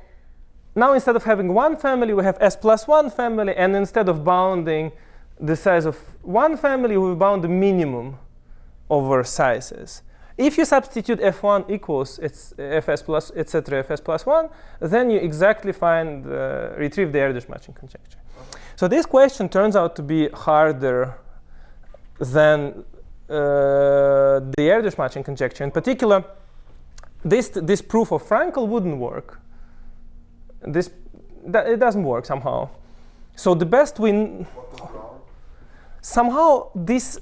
now instead of having one family, we have S plus one family, and instead of bounding the size of one family, we bound the minimum over sizes. If you substitute f1 equals fs plus, etc., fs plus 1, then you exactly retrieve the Erdős matching conjecture. So this question turns out to be harder than the Erdős matching conjecture. In particular, this proof of Frankel wouldn't work. It doesn't work somehow. So the best somehow this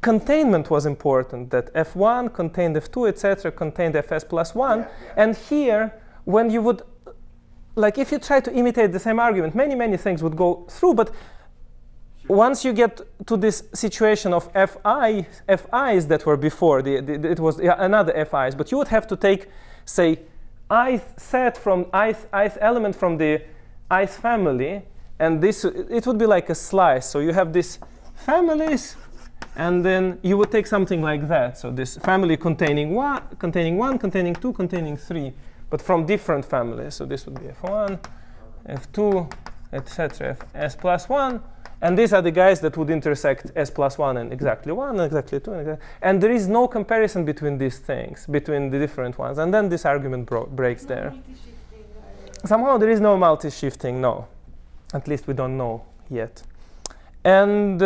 containment was important, that f1 contained f2, etc., contained fs plus 1. Yeah. And here, when you would, like if you try to imitate the same argument, many things would go through. But once you get to this situation of fi's that were before, it was another fi's, but you would have to take, say, ith set from ith element from the ith family, and it would be like a slice. So you have these families, and then you would take something like that. So this family containing 1, containing 2, containing 3, but from different families. So this would be f1, f2, etc., s plus 1. And these are the guys that would intersect s plus 1 and exactly 1, and exactly 2. And there is no comparison between these things, between the different ones. And then this argument breaks there. Somehow there is no multi-shifting, no. At least we don't know yet. And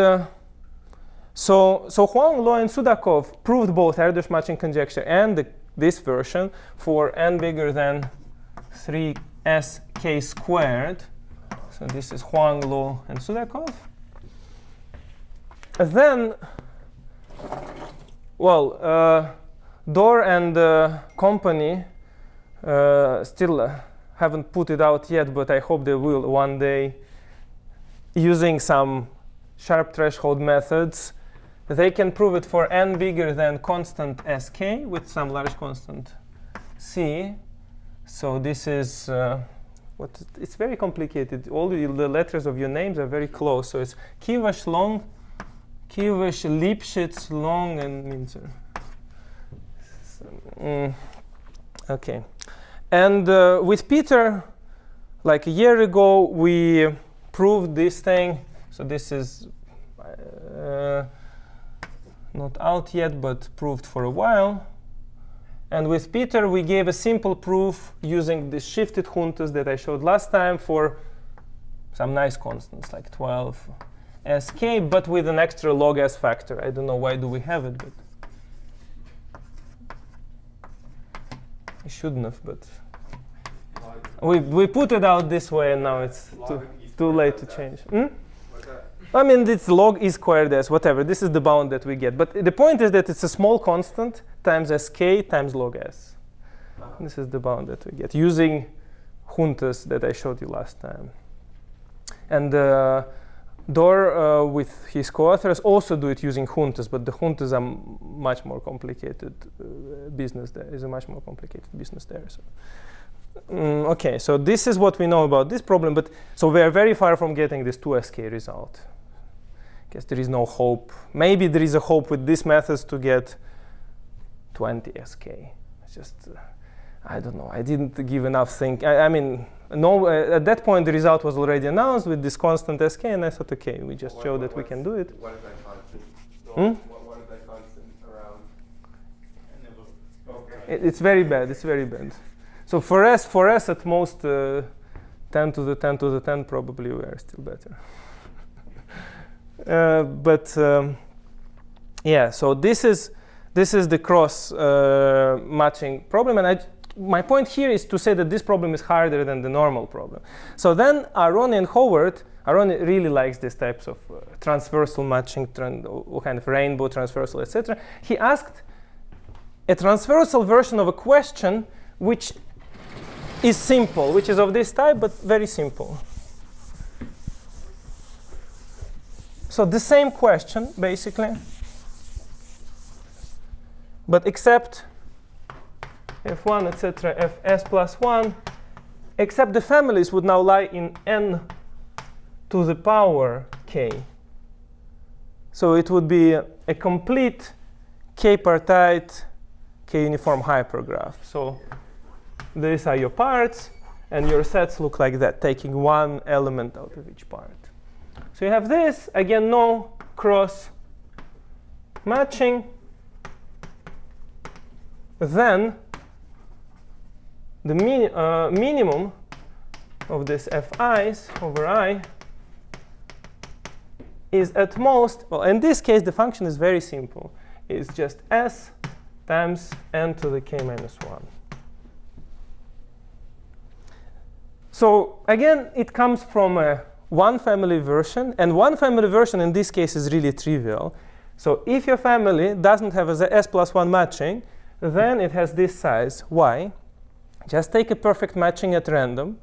So Huang, Luo, and Sudakov proved both Erdős matching conjecture and this version for n bigger than 3sk squared. So this is Huang, Luo, and Sudakov. Then, well, Dor and company still haven't put it out yet, but I hope they will one day, using some sharp threshold methods. They can prove it for n bigger than constant sk with some large constant c. So this is it's very complicated. All the letters of your names are very close. So it's Kivas, Long, Kivas, Lipschitz, Long, and Minzer. Okay. And with Peter, like a year ago, we proved this thing. So this is not out yet, but proved for a while. And with Peter, we gave a simple proof using the shifted juntas that I showed last time for some nice constants, like 12 sk, but with an extra log s factor. I don't know why do we have it, but I shouldn't have, but we put it out this way, and now it's too late to change. I mean, it's log e squared s, whatever. This is the bound that we get. But the point is that it's a small constant times sk times log s. This is the bound that we get using juntas that I showed you last time. And Dor, with his co-authors, also do it using juntas, but the juntas are much more complicated business. There is a much more complicated business there. So. Okay, so this is what we know about this problem. But so we are very far from getting this 2sk result. I guess there is no hope. Maybe there is a hope with these methods to get 20 sk. It's just, I don't know. I didn't give enough think. I mean, no. At that point, the result was already announced with this constant sk, and I thought, okay, we just show that we can do it. What is that constant? What is that constant around? Okay. It's very bad. It's very bad. So for us at most 10 to the 10 to the 10, probably we are still better. Yeah, so this is the cross matching problem, and my point here is to say that this problem is harder than the normal problem. So then Aroni and Howard, Aroni really likes these types of transversal matching, all kind of rainbow transversal, etc. He asked a transversal version of a question which is simple, which is of this type, but very simple. So the same question, basically, but except f1, etc., fs plus 1, except the families would now lie in n to the power k. So it would be a complete k-partite, k-uniform hypergraph. So these are your parts, and your sets look like that, taking one element out of each part. So you have this, again, no cross matching. Then the minimum of this fi's over I is at most, well, in this case, the function is very simple. It's just s times n to the k minus 1. So again, it comes from a one family version, and one family version in this case is really trivial. So if your family doesn't have a s plus 1 matching, then it has this size, y. Just take a perfect matching at random.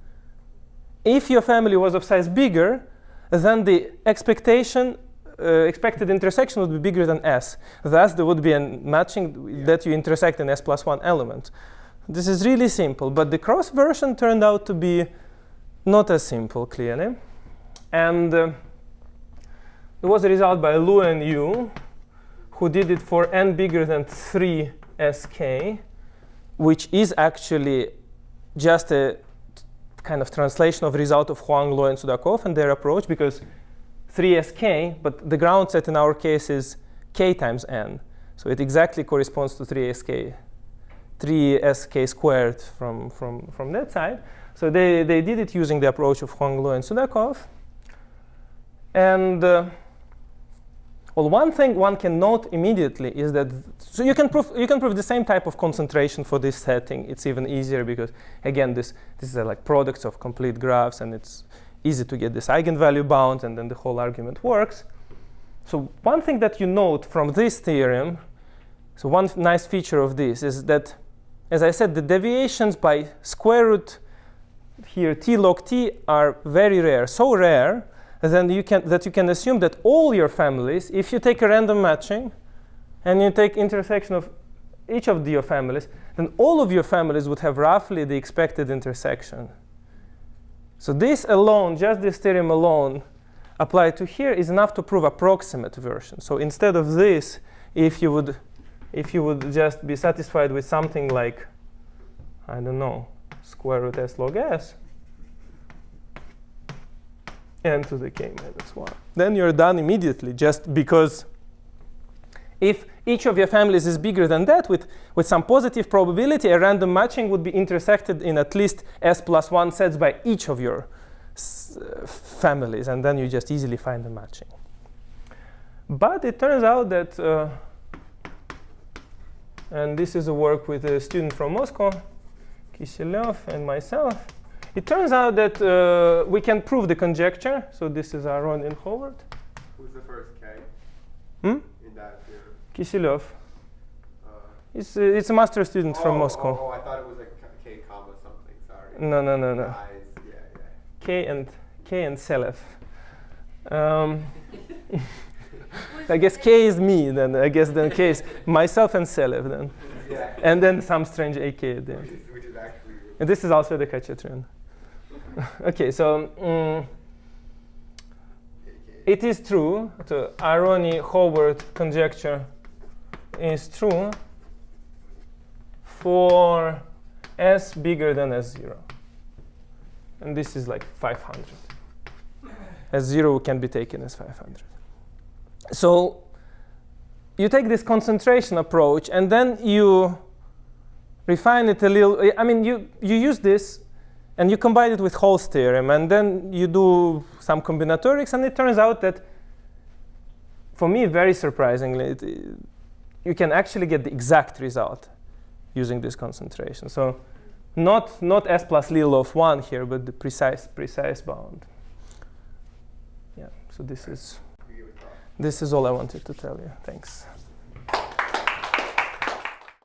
If your family was of size bigger, then the expected intersection would be bigger than s. Thus, there would be a matching that you intersect an s plus 1 element. This is really simple, but the cross version turned out to be not as simple, clearly. And there was a result by Lu and Yu, who did it for n bigger than 3 sk, which is actually just a kind of translation of result of Huang, Luo, and Sudakov and their approach, because 3 sk, but the ground set in our case is k times n. So it exactly corresponds to 3 sk squared from that side. So they did it using the approach of Huang, Luo, and Sudakov. And Well, one thing one can note immediately is that, so you can prove the same type of concentration for this setting. It's even easier because, again, this is like products of complete graphs, and it's easy to get this eigenvalue bound, and then the whole argument works. So one thing that you note from this theorem, so one nice feature of this is that, as I said, the deviations by square root here t log t are very rare, so rare then you can assume that all your families, if you take a random matching and you take intersection of each of your families, then all of your families would have roughly the expected intersection. So this alone, just this theorem alone, applied to here is enough to prove approximate version. So instead of this, if you would just be satisfied with something like, I don't know, square root s log s, n to the k minus 1. Then you're done immediately, just because if each of your families is bigger than that, with some positive probability, a random matching would be intersected in at least s plus 1 sets by each of your families, and then you just easily find the matching. But it turns out that, and this is a work with a student from Moscow, Kiselev, and myself, it turns out that we can prove the conjecture. So this is Aaron and Howard. Who's the first K In that theorem? Kiselev. It's a master student from Moscow. Oh, I thought it was like K comma something. Sorry. No. Yeah. K and Selev. I guess K is me then. I guess then K is myself and Selev then. Yeah. And then some strange AK at the end. Which is actually. And this is also the Kacheturian. Okay, so it is true. The Aroni-Howard conjecture is true for s bigger than s0. And this is like 500. S0 can be taken as 500. So you take this concentration approach, and then you refine it a little. I mean, you use this, and you combine it with Hall's theorem, and then you do some combinatorics, and it turns out that, for me, very surprisingly, you can actually get the exact result using this concentration. So not s plus Lil of 1 here, but the precise bound. Yeah, so this is all I wanted to tell you. Thanks.